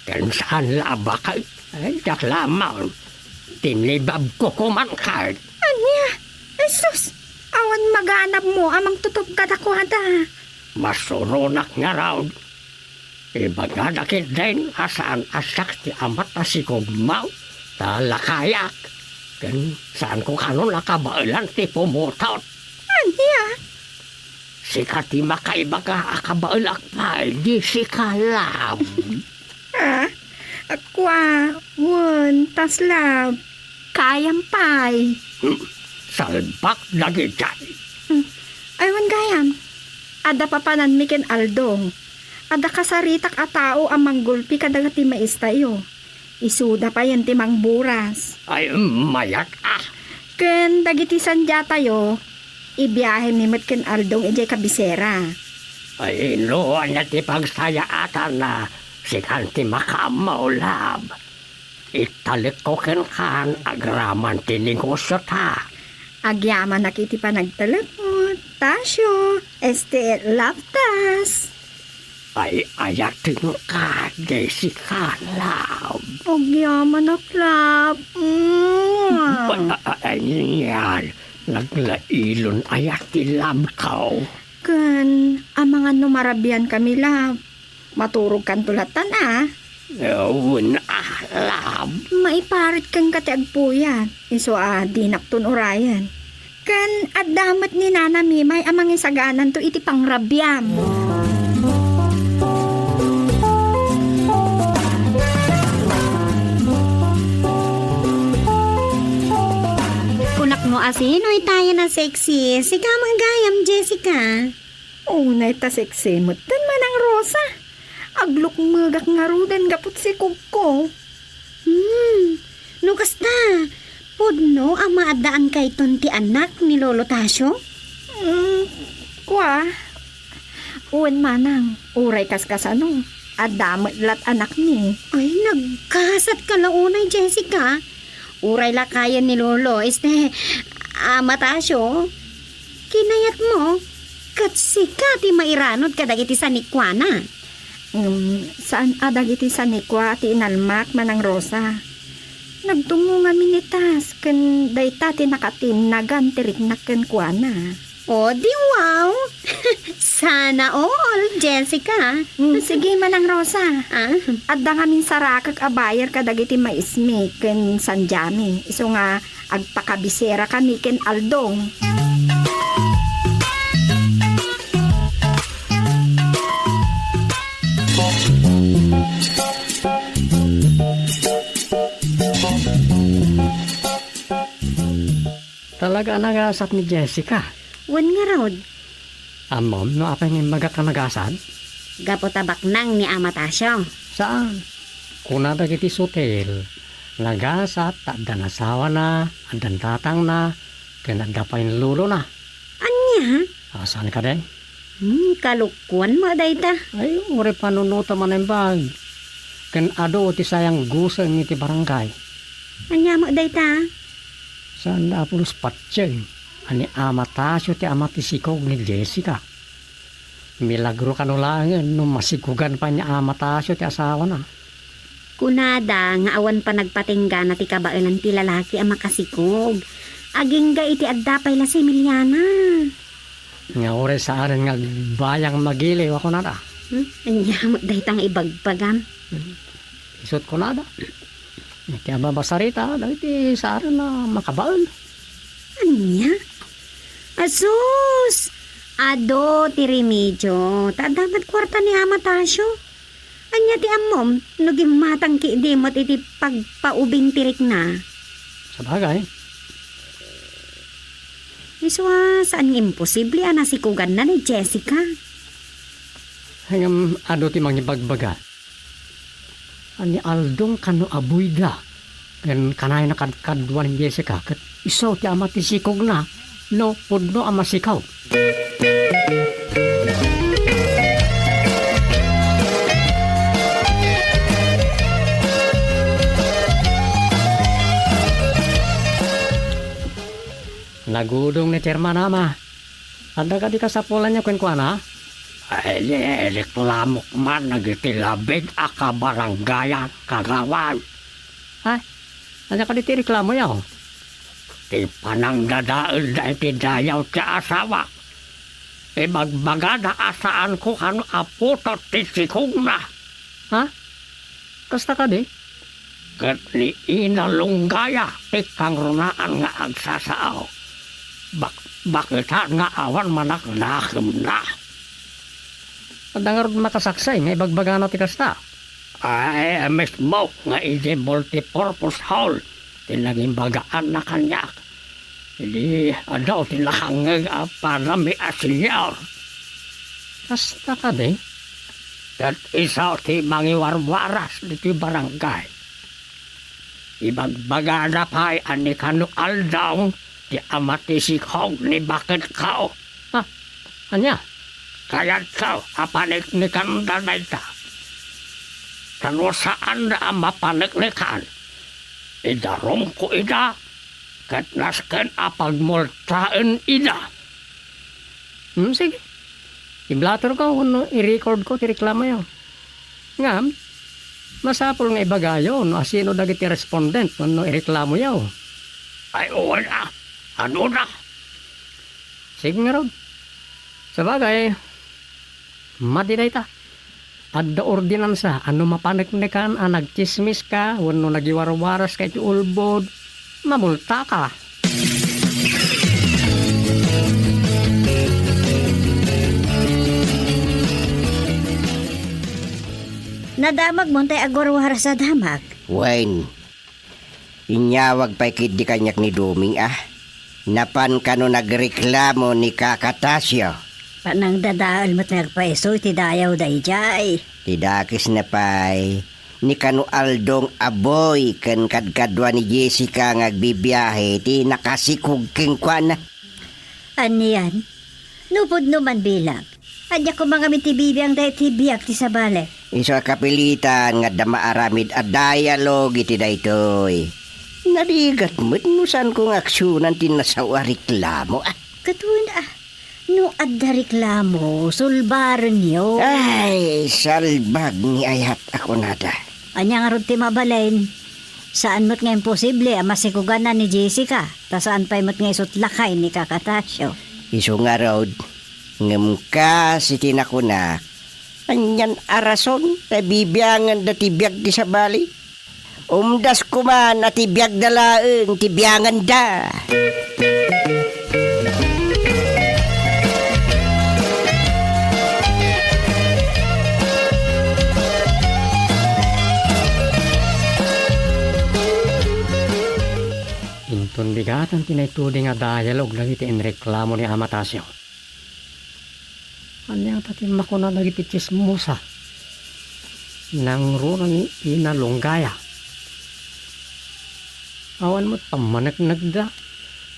Kansaan labakay. Ay, daklamaw. Tinibab ko kumangkart. Anya? Jesus! Awan maganap mo amang tutup kadakwata. Masurunak nga raw. Ibagadakit din asaan asak ti amat na si Kugmaw. Talakayak. Kan saan ko kanon nakabailan ti pumutot. Anya? Sika ti makaibaga akabailak pa. Di si kalab. Ha? Akwa, won, taslab, kayampay. Salbak na gitay. Aywan gayam. Ada papanan miken aldong. Ada kasaritak a tao ang manggulpi kadagati maistayo. Isuda pa yan timang buras. Ay, mayat ah. Ken dagiti sanjata yo, ibiyahe ni ken aldong ijay kabisera. Ay, inuan na ti pagsaya atan na si kanti makamaulab. Italik ko kan agraman ti negosyo ta. Agyaman nakiti pa nagtelepon, tasyo, laptas. Ay, ayating ka, di si kalab. Agyaman aklap. Ay, yan. Naglailon ayati labkaw. Kan, ang mga numarabyan kami lab. Maturog kan tulatan Ewan alab. Maiparit kang katiagpuyan. Iso dinakton orayan. Kan adamat ni Nana Mimay amang isaganan to iti pangrabyam. Kunak mo asino'y tayo na sexy. Sika manggayam, Jessica. Unay ta seksemot tan manang Rosa. Aglok magak nga rudan gapot si Kugko. No kasta, pudno ang maadaan kay ti anak ni Lolo Tasyo? Kwa? Uwan manang, uray kaskasano. Adamot lat anak ni. Ay, nagkasat ka launay, Jessica. Uray lakayan ni Lolo, Ama Tasyo. Kinayat mo, katsika ti mairanod kadagiti sa nikwana. Saan adagiti sa nikwa ti inalmak manang Rosa? Nagtungungan minitas, kan dayta ti nakatinagan tirik na kuana. O, di wow! Sana all, Jessica. Sige manang Rosa. Ah, Adda nga min sarakag abayar kadagiti maismi ken sanjami. Iso nga agpakabisera kami ken Aldong. Talaga nagasat ni Jessica. wan nga rod. Amom, no apa yung maga ka nagasat? Gapotabak nang ni Ama Tasyo. Saan? Kuna dagiti hotel. Nagasat, adda nasawa na, addan tatang na, kinadda pa yung lulo na. Anya? Saan ka din? Kalukuan mo dayta. Ay, uri panunuta man ang bag. Ken ado ti sayang gusang iti barangay. Anya mo dayta. Saan na pulos patsyeng. Ani Ama Tasyo ti ama ti sikog ni Jessica. Milagro kanulangan no masikugan pa ni Ama Tasyo ti asawa na. Kunada nga awan pa nagpatingga na ti kabailan ti lalaki ang makasikog. Aging ga iti adda pay la si Emiliana. Nga uri sa arin nga bayang magiliw ako na da. Anya mo daytang ibagpagam. Isot ko na da. Iti ababasarita, dahiti sa arin na makabaon. Anya? Asus! Ado ti remedyo. Tadamat kwarta ni Ama Tasyo. Anya ti amom, naging matang kiidimot iti pagpaubing tirik na. Sa bagay, Iswa, saan nga imposible nasikugan na ni Jessica? hanggang ado ti mangibagbaga. Ani Aldong kano abuy da. Kan kanay na kadkadwan ni Jessica. Kat iso ti ama ti sikog na. No, pudno ama sikaw. Nagudong ni Chairman ama. Anda ka di kasapulan niya kwenkwana? Ay, reklamok man nagitilabid aka baranggayan kagawan. Anya ka di ti reklamo yaw? Ti panang dadaol da iti dayaw ti asawa. Ibagbaga na asaan ko kano aputot ti sikong na. Kasta ka di? Kat ni inalunggaya ti kangrunaan nga agsasaaw. Bakita nga awan manak nakim na. Anda nga rin makasaksay nga ibagbaga na ti kasta. Ay, mismo nga iti multipurpose hall. Tinaging bagaan na kanyak. Hindi, adaw tinakangag para may asinyor. Kasta ka di? Kat isa ti mangiwarwaras di ti barangay. Ibagbaga na pa'y ani kanu aldaw ti amati sikog ni bakit kao. Anya? Kaya't kao, apanik ni kandanay ta. Kano saan na mapanik ni kan. Idarom ko ida, kat nasken apagmultaan ida. Sige. I-blatter ko kung i-record ko ti reklamo yaw. Ngam, masapol nga ibagayo no asino dagiti respondent no i-reklamo yaw. Ay, wala. Ano na? Sige nga Rod. Sa bagay, madinay ta. Adda ordinansa, ano mapaniknikan, nagchismis ka, wano nagiwarwaras ka iti ulbod, mamulta ka. Nadamag mo tay agwarwara sa damag. Wine. Inyawag pa'y kid di kanyak ni Duming Napan kano nagreklamo ni Kakatasyo. Panang dadaal mo't nagpaiso iti dayaw dayjay. Tidakis na pay, ni kanu Aldong aboy ken kadkadwa ni Jessica ngagbibiyahe ti nakasikog king kwan. Aniyan? Nupod naman bilang. Adya ko mga mitibibiyang dahil tibiyag ti sabale. Iso kapilitan nga damaaramid a dialogue iti daytoy. Narigat mo't nusan kong aksyonan tinasawa reklamo. Katun no adda reklamo, sulbaran niyo. Ay, salbag ni ayat ako nada. Anya nga ron ti mabalain. Saan mo't nga imposible masikugan na ni Jessica? Ta saan pa'y mo't nga isutlakay ni Kakatasyo? Iso nga road, ngem ka si tinakuna. Anyan arason, nabibiyangan da tibiyag di sa bali. Umdas kuman at tibiyag dalaeng tibiyangan da. Inton bigatan tinaitudi nga dialog lagi ti reklamo ni Amatasyo. Anyang pati makuna lagi ti chismosa. Nang runa ni inalonggaya. Awan mo pamanagnag da.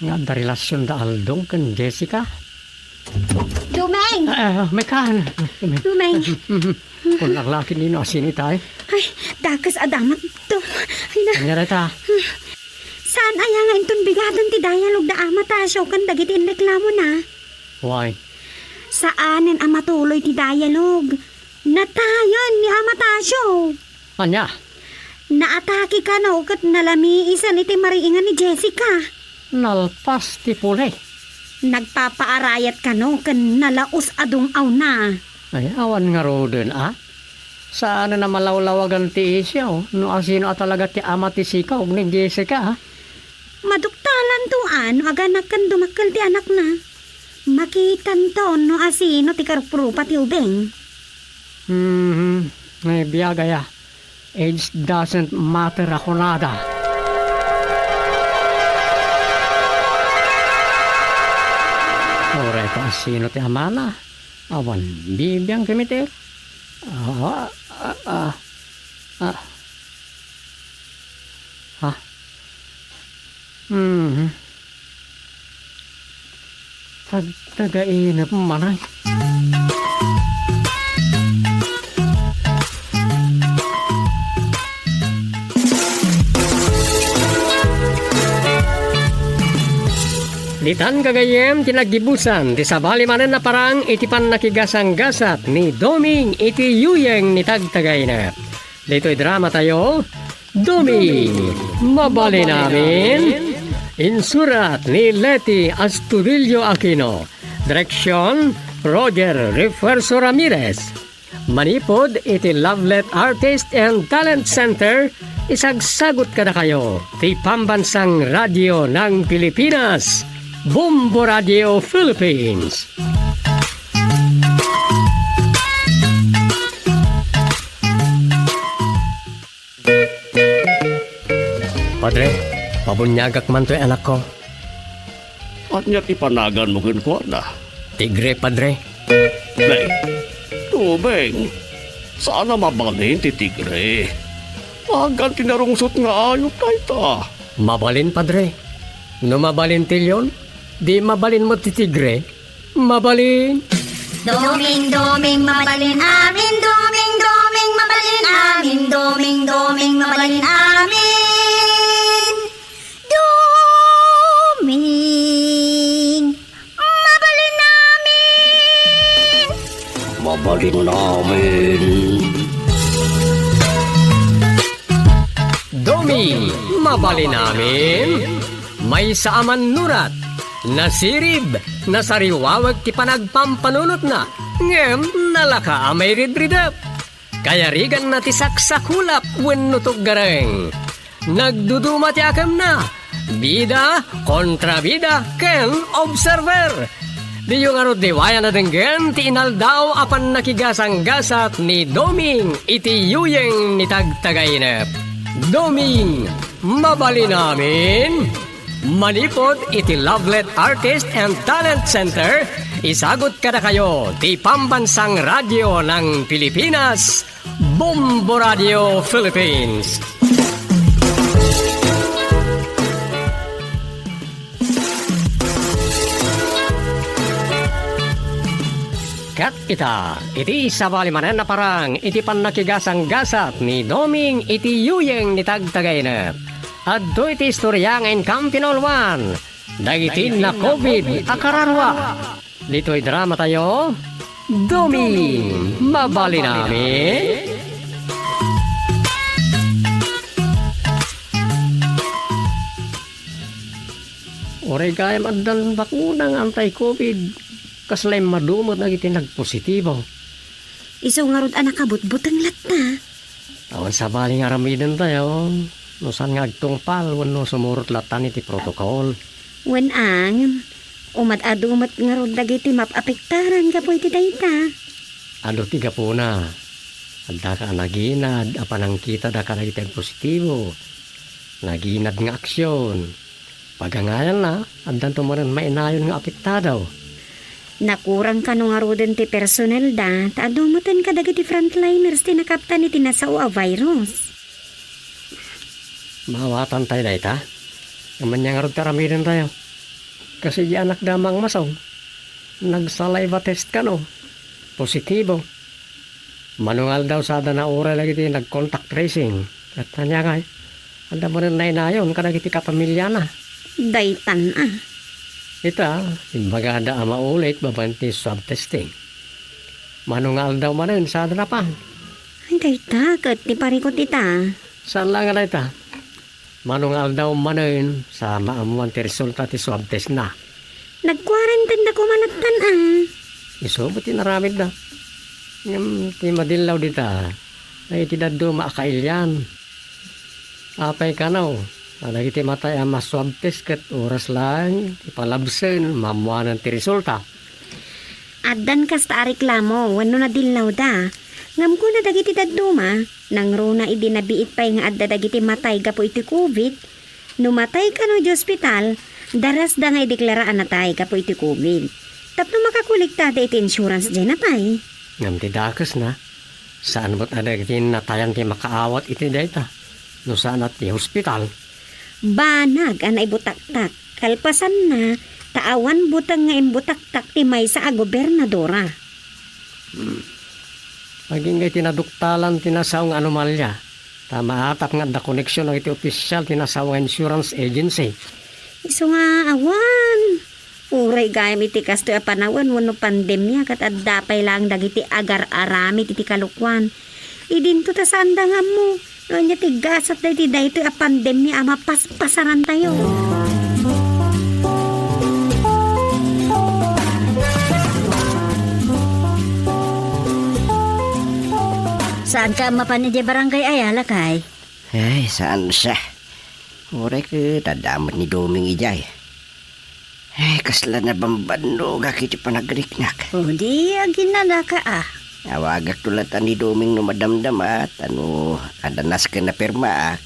Nga da relasyon da Aldong kan Jessica. Dumeng! May kan. Dumeng! Kung ang laki nino asin itay. Ay, dakas adamat to. Ay na, Kanya rita. saan aya nga inton bigatan ti dialog da Amatasyo kan dagiti reklamo na? Why? Saanen ang matuloy ti dialog? Natayan ni Amatasyo. Anya? Naatake ka no kat nalamiisan iti mariingan ni Jessica. Nalpas ti pulay. Nagpapaarayat ka no kan nalaos adong aw na. Ay, awan nga roden, Saan na malawlawagan ti isya, no asino talaga ti ama ti sika, ni Jessica, Maduktalan to aganak kan dumakkel ti anak na. Makitan to no asino ti karprupa ti ubeng. May biyagaya. Age doesn't matter ako nada. Oray ko asino ti amana. Awan, bibiyang kimitir. Tagainap manay. Ditan kagayem tinagibusan ti sabali manen na parang iti pan nakigasang-gasat ni Doming iti yuyeng ni tagtagay na. Dito'y drama tayo, Doming, mabali namin. Insurat ni Leti Astudillo Aquino. Direksyon, Roger Refuerzo Ramirez. Manipod iti Lovelet Artist and Talent Center. Isagsagot ka na kayo ti Pambansang Radyo ng Pilipinas. Bombo Radio Philippines. Padre, pabunyagak man to'y anak ko. At niya tipanagan mo ko na. Tigre, padre. Beng, tubeng, sana mabalin ti tigre. Agan tinarungsot nga ayot tayo ta. Mabalin, padre. No mabalin tilyon, di mabalin mo ti tigre. Mabalin. Doming, doming, mabalin amin. Doming, doming, mabalin amin. Doming, doming, mabalin amin. Doming, mabalin amin. Mabalin namin. Doming, mabalin namin. May saaman nurat. Nasirib, nasariwawag ti panagpampanunot na. Ngem, nalaka amay ridridap. Kaya rigan na ti saksakulap wenno gareng. Nagduduma ti akam na. Bida, kontrabida, ken observer. Di yung arot diwaya na denggen ti inaldaw apan nakigasang-gasat ni Doming iti yuyeng ni tagtagaynep. Doming, mabali namin. Manipod iti Lovelet Artist and Talent Center. Isagot ka na kayo ti Pambansang Radyo ng Pilipinas. Bombo Radio Philippines. Kat ita, iti sabalimanan na parang iti panakigasang-gasat ni Doming iti yuyeng ni Tagtagayna. At do iti istoryang en Campinolwan, dagitin na COVID akararwa. Dito'y drama tayo, Doming, mabali namin. Oray kayam andan bakunang anti-COVID. Kaslay madumot na iti nagpositibo. Iso nga rod anak kabut-butang lata. Awan sa baling aramidan tayo. No saan nga agtungpal, wano sumurot latan iti protokol. Wen ang, umat-adumat nga rod dagiti mapapektaran ka po iti dayta. Ado tiga po na. Adda ka naginad, apanang kita da ka na iti positibo. Naginad nga aksyon. Pagangayan na, andan tumaran mainayon nga apektadaw. Nakurang ka no nga roden ti personel da, taadumutan ka dagiti frontliners ti nakaptan iti nasao a virus. Mawatan tayo dahi ta. Naman niya nga rod karamidan tayo. Kasi di anak damang masaw. Nagsaliva test ka no. Positibo. Manungal daw sada na oras lagi ti nag-contact tracing. At tanya nga anda mo rin na inayon kadagiti kapamilya na. Daytan ah. Ita, imbaga da maulit babanti swab testing. Manungal daw manin sada na pa. Ay dayta, kat ti parikot ita. Saan lang nga ita? Manungal daw manin sa maamuan ti resulta ti swab test na. Nag-quarantine na kumalatan ah. Iso, ba't tinaramid na? Yung ti madilaw dita, ay tidado maakailyan. Apay ka na Lagi ti matay ang maswab test kat oras lang, ipalabsen, mamuanan ti resulta. Addan kas ta reklamo, wano na dilaw da. Ngam ko na dagiti daduma, nang runa idinabiit pa'y nga adda dagiti matay gapo iti COVID. Numatay ka no di ospital, daras da nga ideklaraan na tay gapo iti COVID. Tapno makakulikta da iti insurance dyan na pa'y. Ngam ti dakas na, saan mo't ada iti natayan ti makaawat iti dayta, no saan at ti hospital. Banag ang ibutaktak, kalpasan na, taawan butang nga imbutaktak ti may sa gobernadora. Maging ngay tinaduktalan tinasawang anomalya. Tama atap nga da koneksyon ng iti opisyal tinasawang insurance agency. Iso nga awan. Uray gayam iti kasto a panawan wano pandemya kat addapay lang dagiti agar-arami iti kalukwan. Idinto ta saan da nga mo. Noon niya tigasat na iti dahito a pandemya ama paspasaran tayo. Saan ka mapan iti barangay Ayala kay? Ay, saan siya? Oray ka, tadamot ni Doming ijay. Ay, kasla na bambano, kakiti panagriknak. O di, ginala ka ah. Awagak tulatan ni Doming no madamdamat, adanas ka na permaak.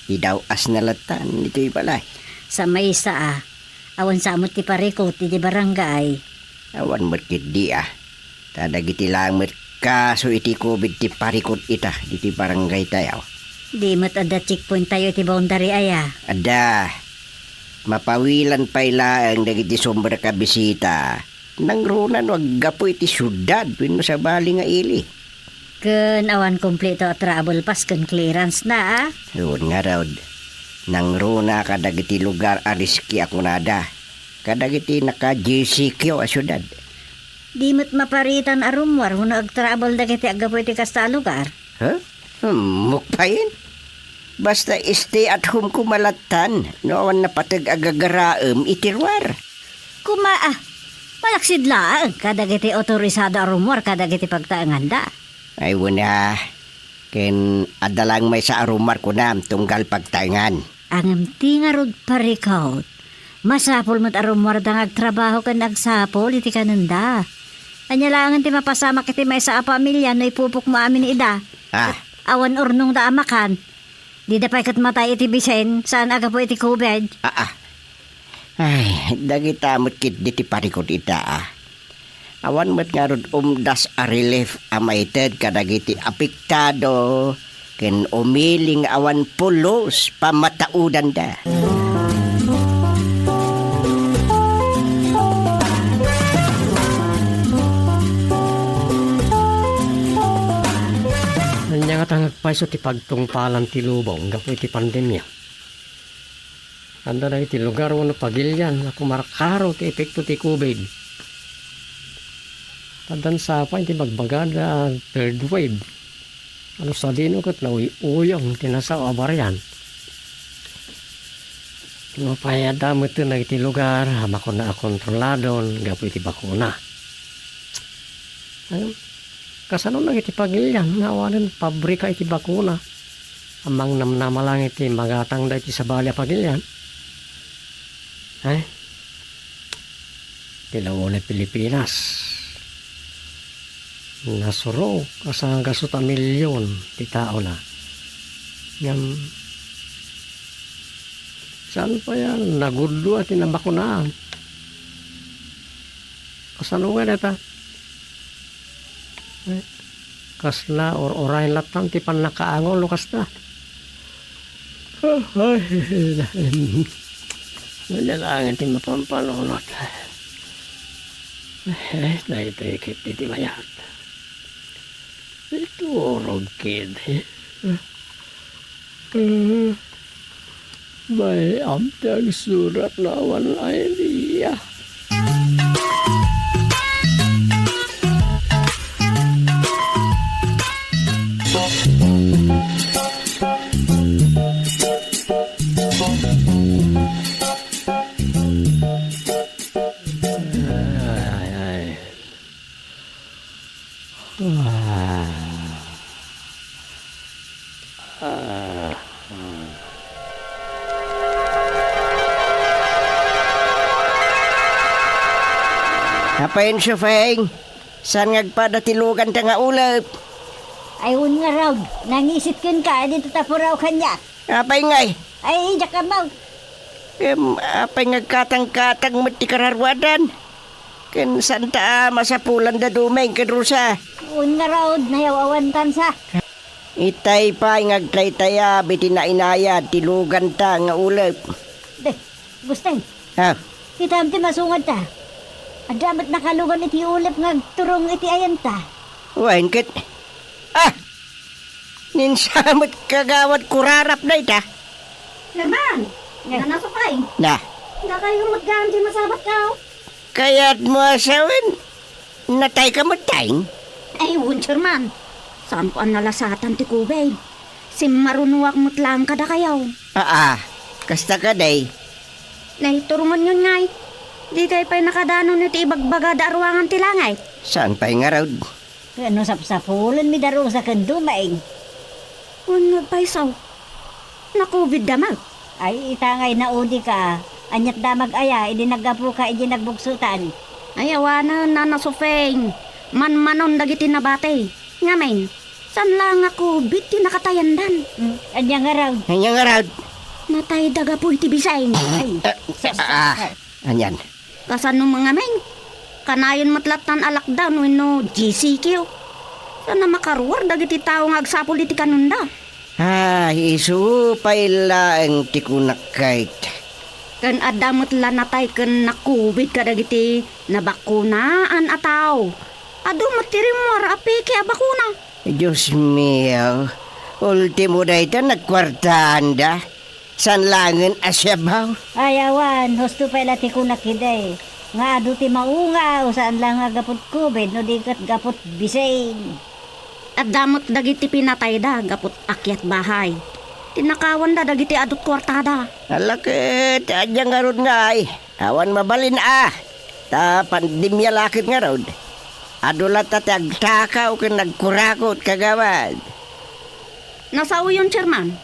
Idaw as na latan, ito'y balay. Sa may isa ah. Awan sa amot ti parikot iti barangay. Awan mo't kit di Tadagiti lang mo't kaso iti COVID ti parikot ita, iti barangay tayo. Di mo't ada checkpoint tayo iti boundary aya. Ada, mapawilan pa'y laang dagiti sombra ka bisita. Nang runan wag gapo iti syudad, win mo sa bali nga ili. Kun awan kompleto at travel pass kun clearance na ah. Yun nga raw, nang runa kadagiti lugar ariski ako nada. Kadagiti naka-JCQ a syudad. Di mo't maparitan arumwar huno ag-travel dagiti agapo iti kasta lugar. Huh? Mukpayin? Basta stay at home kumalatan, noon na patag agagaraem itirwar. Kuma malaksid lang kadagiti otorisado arumwar kadagiti pagtaanganda. Ay wala, ken adalang may sa arumar ko na tunggal pagtaingan. Ang tingarod parikaut. Masapol mo't arumwar da agtrabaho kan nagsapol iti kananda. Anyalangan ti mapasama kiti may sa pamilya no ipupok mo amin ida. Awan urnong da amakan. Di da pa'y katmatay iti bisen saan aga po iti COVID. Ay, dagita mo't kit diti parikot ita Awan met nga rod umdas a relief amaited kadagiti apektado ken umiling awan pulos pamataudan da. Nanya nga tangag paiso ti pagtungpalan ti lubong gapu iti pandemya. Anda na iti lugar wano pagilyan ako marakaro ti epekto ti COVID. Tadan sa pa iti bagbagada third wave. Ano sa dinukot na uyong tinasaw abaryan. No payada mo ito na iti lugar hamako na kontroladon gapu iti bakuna. Ayun. Kasano na iti pagilyan nga awanan pabrika iti bakuna. Amang namnama lang iti magatang da iti sabalya pagilyan. Ay, tilawo na Pilipinas. Nasuro kasang kasuta milyon ti tao na. Ngam, saan pa yan? Nagudlo at tinabakunaan. Kasano nga neta? Ay, kasla or oray latan ti pan nakaangol lukas na. Ay, nalangin ti mapampalunot. Eh, dahil ito ikip ti mayat. Ito orog kid. May amtang surat na awan idea. Apayin siya, Feng. Saan ngagpadatilugan ta nga ulap? Ayun nga raw, nangisip kin ka, dito tapuraw kanya. Apay ngay. Ay, ijak ka ba? Apay ngagkatang-katang mati kararwadan. Ken santa masapulan da dumeng ken rusa. Ayun nga raw, nayawawan tansa. Itay pa ngagtaytaya biti na inaya tilugan ta nga ulap. De, gusteng, Ha? kita amti masungad ta. Adamat nakalugan iti ulap nga turong iti ayan ta. Wain ket. Ninsamot kagawad kurarap na ita. Herman, nanasukay. Na. Hindi kayo magganti masabat ka. Kaya't mo asawin. Natay ka matayng. Ay, Herman. Saan po ang nalasatan ti Kubay? Si marunuak mutlang kada kayaw. Kasta ka day. Naiturungan yun ngay. Di kayo pa'y nakadano nito ibagbaga da ruangan tilangay. Saan pa'y nga raw? Ano sapsapulan mi daro sa kandumaing. Kung nagpaisaw. Na-COVID damag. Ay, itangay na udi ka. Anyat damag aya, idi naggapu ka, idi nagbuksutan. Ay, awana na nasufeng. Man-manon dagiti nabate. Ngamen, san lang ako biti nakatayandan. Anya nga raw. Anya nga raw? Natay daga po iti bisay. Ay, Anyan. kasano mga meng. Kanayon matlatan alakdan wenno GCQ. Sana makaruwar dagiti tao nga agsapol iti kanunda. Isu pailaeng tikunakait. Kan adamot lanatay kan nakubit ka dagiti nabakunaan ataw. Ado matirimwar apiki a bakuna. Diyos mio. Ultimo da ito nagkwartaan da. San langin asyabaw. Ayawan, husto pa ilati ko nakiday. Nga adu ti maunga, saan lang nga gapot kubid, no di kat gapot bisay. At damot dagiti pinatay da gapot akyat bahay. Tinakawan da dagiti adot kwartada. Alakit, adya nga ron nga ay. Awan mabalin Ta pandemya lakit nga ron. Adulat at agtakaw kin nagkurakot kagawad. Nasawi yun, Chairman.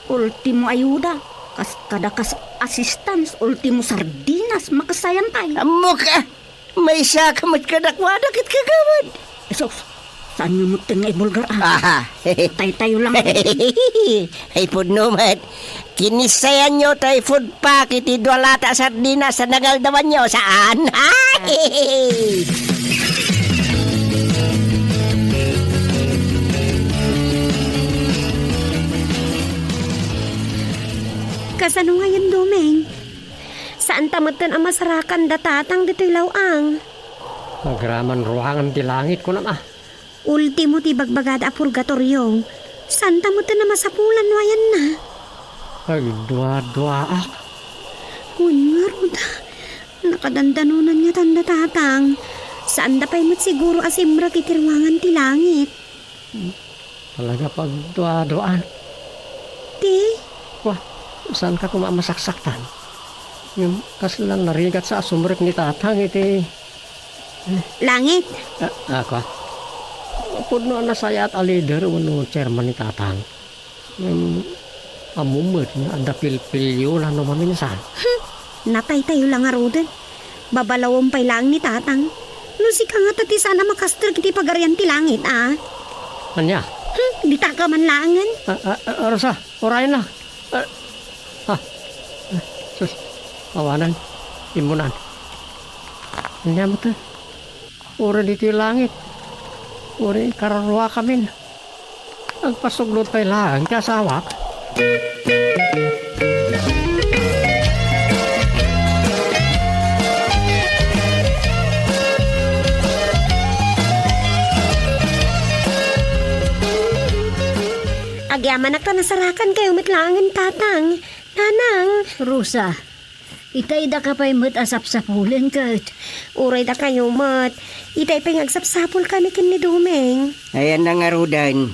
Ultimo ayuda. Kas assistance. Ultimo sardinas. Makasayan tayo. Amo ka! May sakamat ka nakwadakit kagawad. Sos, Saan nga mo nga ibulgar Aha. Tay-tayo lang. Ay food naman. Kinisayan nyo tayo food pack. Iti dualata sardinas sa nagaldawan nyo. Saan? Ay! Kasano ngayon, Domeng? Saan tamutan ang masarakan datatang dito'y lawang? Agraman ruangan ti langit ko na Ultimo ti bagbagada a purgatoryo. Saan tamutan na masapulan wayan na? Agdwa-dwa Nga ruda. Nakadandanunan nga tanda tatang. Saan da pa'y mat siguro asimra kitirwangan ti langit? Talaga pagdwa-dwaan. Ti? Wah, saan ka kumamasaksaktan? Yung kaslang narigat sa asumrek ni tatang iti... Langit? Ako. Puno na saya at a leader uno chairman ni tatang. Yung amumot na ada pilpilyo lang naman minsan. Natay tayo lang nga roden. Babalawang pa'y lang ni tatang. Lusi ka nga tati sana makastar kiti pagarian ti langit, ah. Anya? Di ta ka man langan. Rosa, orayan na. Sus, awanan. Imunan. Anya mo to? Ura dito yung langit. Ura kararwa kami. Ang pasuglot pa'y lang, kasawak. Agyaman na nasarakan kayo matlangan tatang. Nanang. Rosa, itay da ka pa'y mat asap-sapulin kat. Uray da kayo mat. Itay pingagsapsapol kami kin ni Dumeng. Ayan na nga Rodan.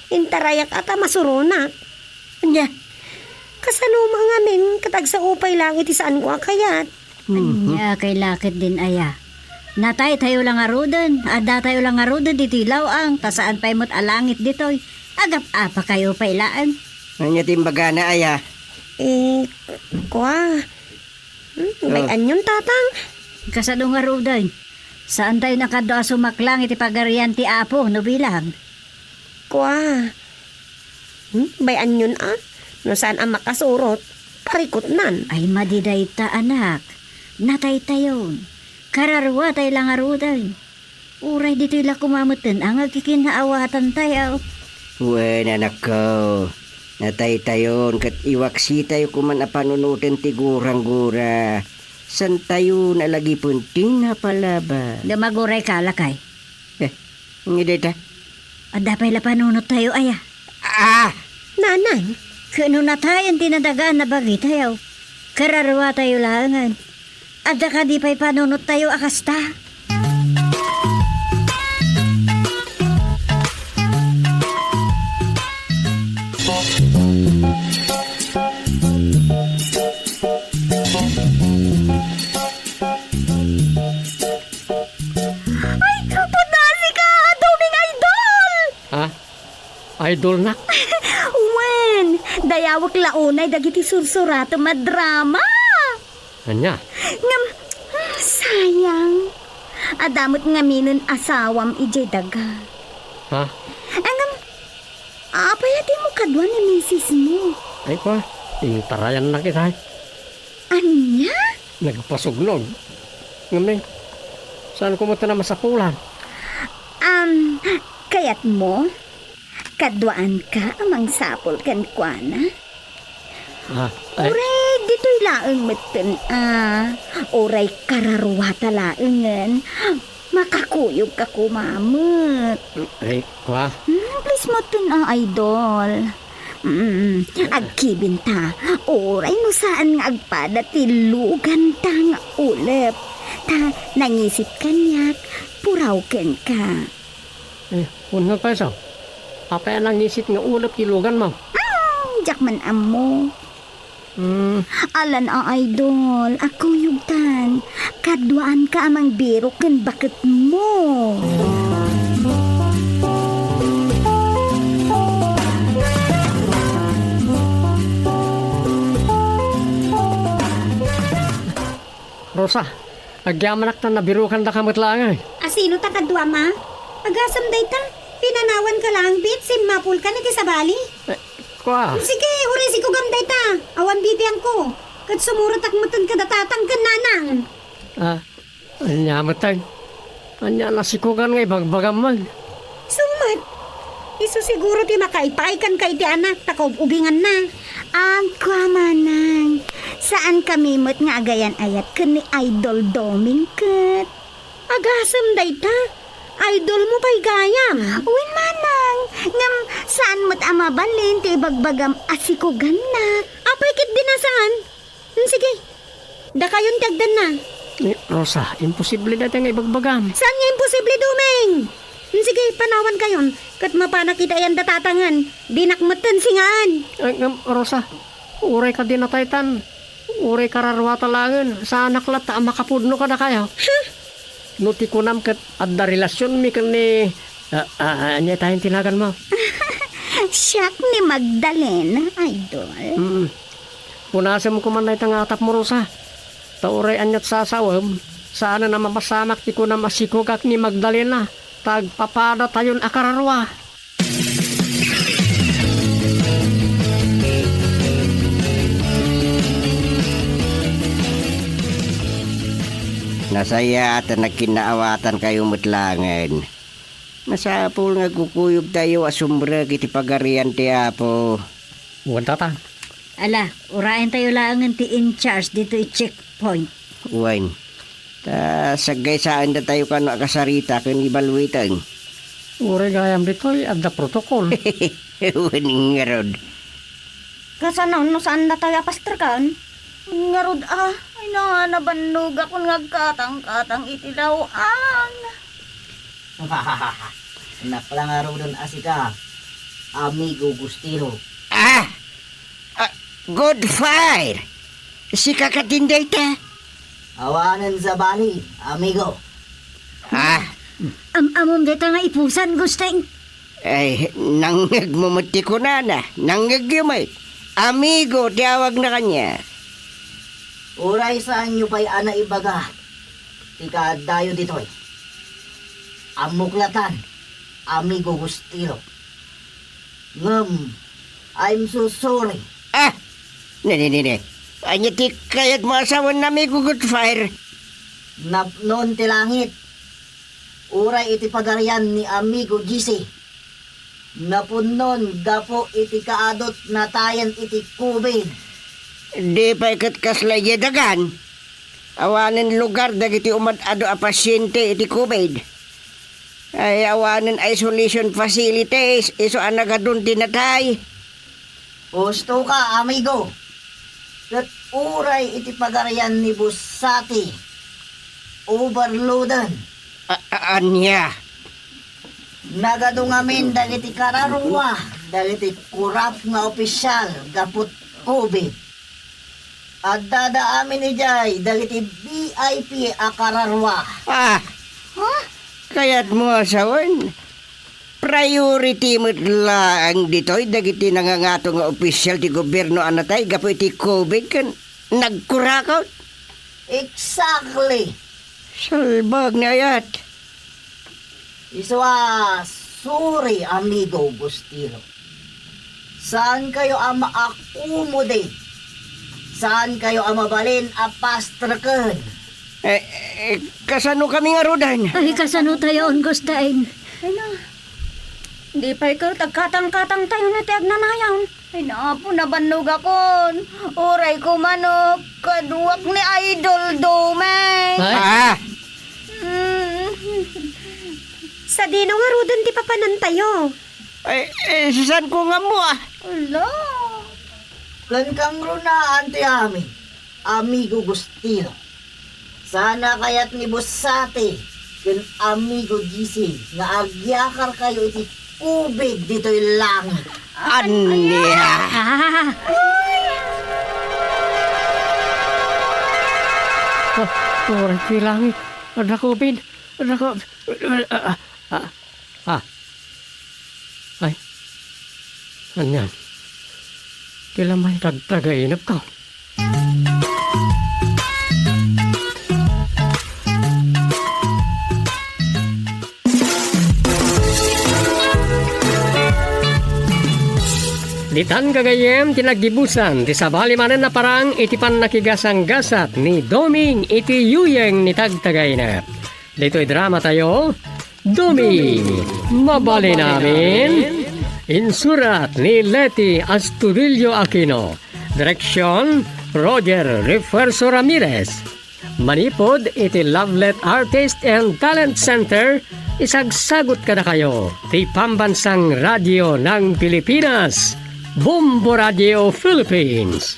Intarayak ata masurunak. Anya? Kasano mga min katag sa upay lang iti saan ko kayat. Anya kay lakit din aya. Natay tayo lang arudan. Ada tayo lang arudan dito lawang. Tasaan pa'y mat alangit ditoy. Agap apa kayo pailaan. Anya timbaga na aya. Kwa. Bayan yun tatang. Kasano nga arudan. Saan tayo nakadwa sumaklang iti pagarian ti apo no bilang. Kwa. Bayan yun ah. No saan ang makasurot. Parikot nan. Ay madiday ta anak. Natay tayon. Kararwa tayo lang arudan. Uray dito ila kumamutin ang agkikinaawatan tayo. Wen anak ko. Natay tayon kat iwaksi tayo kuman apanunutin ti gurang-gura. San tayo nalagi punting na palaba. Damaguray ka lakay. Hindi ta. Ada pa'y lapanunot tayo aya. Nanay. Kano na tayo tinadagaan na bagi tayo. Kararwa tayo langan. Ada ka di pa'y panunot tayo akasta. Idol na. Wen. Dayawak launay dagiti sursurato madrama. Anya? Ngam. Sayang. Adamot nga minun asawam ijay daga. Ha? Ngam. Apayati mo kadwa ni misis mo. Ay ko, intarayan na kita. Anya? Nagpasugnog. Ngamin, saan ko mo ito na masapulan? Kayat mo? Kadwaan ka amang sapol kan kuana? Uray, dito'y laeng meten Uray kararwata laengan. Makakuyog ka kumamot. Ay, kwa? Please mo idol. Agkibinta. Uray no saan nga agpada tilugan ta nga ulep. Ta nangisip kanyak, purawken ka. Unang peso. Apa yan ang isip nga ulap kilugan mo? Jak man amo. Alan ang idol, ako yugtan. Kadwaan ka amang biro ken bakit mo. Rosa, agyaman na birukan da kamot lang ay. Asino ta kadwa ma? Agasam day ta. Pinanawan ka lang, bit. Simapul ka na kisabali. Kwa, Sige, uri si kugam day ta. Awan bibiyang ko. Kat sumurot ak matan kadatatang kan nanang. anya matay. Anya nasikugan nga ibagbagamag. Sumat. Iso siguro ti makaipaikan ka iti anak. Takaubingan na. Ang kwamanang. Saan kami mo't nga agayan ayat ka ni Idol Doming kat? Agasam day ta. Idol mo pa'y gayam. Uwin manang. Ngam saan mo't amabalin ti bagbagam asikugan na. Apay kit dinasaan. Sige. Da kayon tagdan na. Rosa, imposible na nga ibagbagam. Saan nga imposible dumeng? Sige, panawan kayon. Kat mapana kita yan datatangan. Dinakmatan singaan. Rosa, uray ka din na taytan. Uray kararwa talangan. Sa anak lata, makapudno ka na kayo. Nuti ko nam kat adda relasyon mi kan ni... anya tayong tinagan mo. Siyak ni Magdalena, idol. Punasan mo kuman na itang atap mo, Rosa. Tauray anyat sasawam. Sana na mapasamak ti ko na masikogak ni Magdalena. Tagpapada tayon akararwa. Nasaya at nagkinaawatan kayo mutlangan. Masapul nga kukuyog tayo asumbra kiti pagarian ti Apo. Wanta ta. Ala, urayan tayo lang ti in charge dito i-checkpoint. Uwan. Ta sagay saan na tayo kano akasarita kan ibalwitan. Uray gayam dito'y adda protokol. Uwan nga rod. Kasanon no saan na tayo pastrakan? Ngarod ay nabannog ako ngagkatang-katang iti daw ang. Naklangaro doon asika. Amigo Gustilo. Good fire! Si kakatinday ta. Awanan sa bali, amigo. Amom dito nga ipusan, Gusteng. Ay, nangyag mumuti ko na. Nangyag yumay. Amigo, tiyawag na kanya. Uray saan nyo pa'y ana ibaga. Tika dayo dito'y. Amuklatan, amigo Gustilo. I'm so sorry. Nini. Anya ti kayat mo asawan na amigo good fire. Napnon ti langit. Uray iti pagarian ni amigo GC. Napunon gapo iti kaadot na tayan iti COVID. Di pa ikat kaslaya dagan. Awanan lugar dagiti umad-ado a pasyente iti COVID. Ay awanan isolation facilities. Iso anagadun tinatay. Gusto ka, amigo. Kat uray iti pagarian ni Busati. Overloadan. Anya. Nagadungamin dagiti kararwa. Dagiti kurap nga opisyal. Gapot COVID. At dadaamin ni Jay. Dagiti VIP a kararwa. Kaya't mo asawan. Priority mo lang dito'y dagiti nangangato nga opisyal ti gobyerno anatay gapo iti COVID kan nagkurakot. Exactly. Salbag na ayat. Iswa, sorry amigo Bustilo. Saan kayo ang ma-accommodate? Saan kayo ang mabalin a pastrakan? Kasano kami nga rodan? Ay, kasano tayo on, Gusteng? Di pa ikaw tagkatang-katang tayo na tiyag nanayaw. Ay, napo, nabannog akon. Uray ko manok, kaduwak ni Idol Domeng. Sa dino nga rodan di pa panan tayo. Saan ko nga mo Ala. Kan kang runaan ti amin, amigo Gustilo. Sana kaya't ni Busati, kan amigo GC, nga agyakar kayo iti COVID dito'y langit. Anya. Uray kilangit. Ada COVID. Ada ko... Ay. Anyan. Kailan may tagtagainap ka? Ditan gagayem tinagdibusan ti sabali manen na parang iti pan nakigasang gasat ni Doming iti yuyeng ni tagtagay na. Dito'y drama tayo, Doming, mabali namin. Insurat ni Leti Astudillo Aquino. Direksyon, Roger Refuerzo Ramirez. Manipod iti Lovelet Artist and Talent Center. Isagsagot kada kayo ti Pambansang Radyo ng Pilipinas, Bombo Radio Philippines.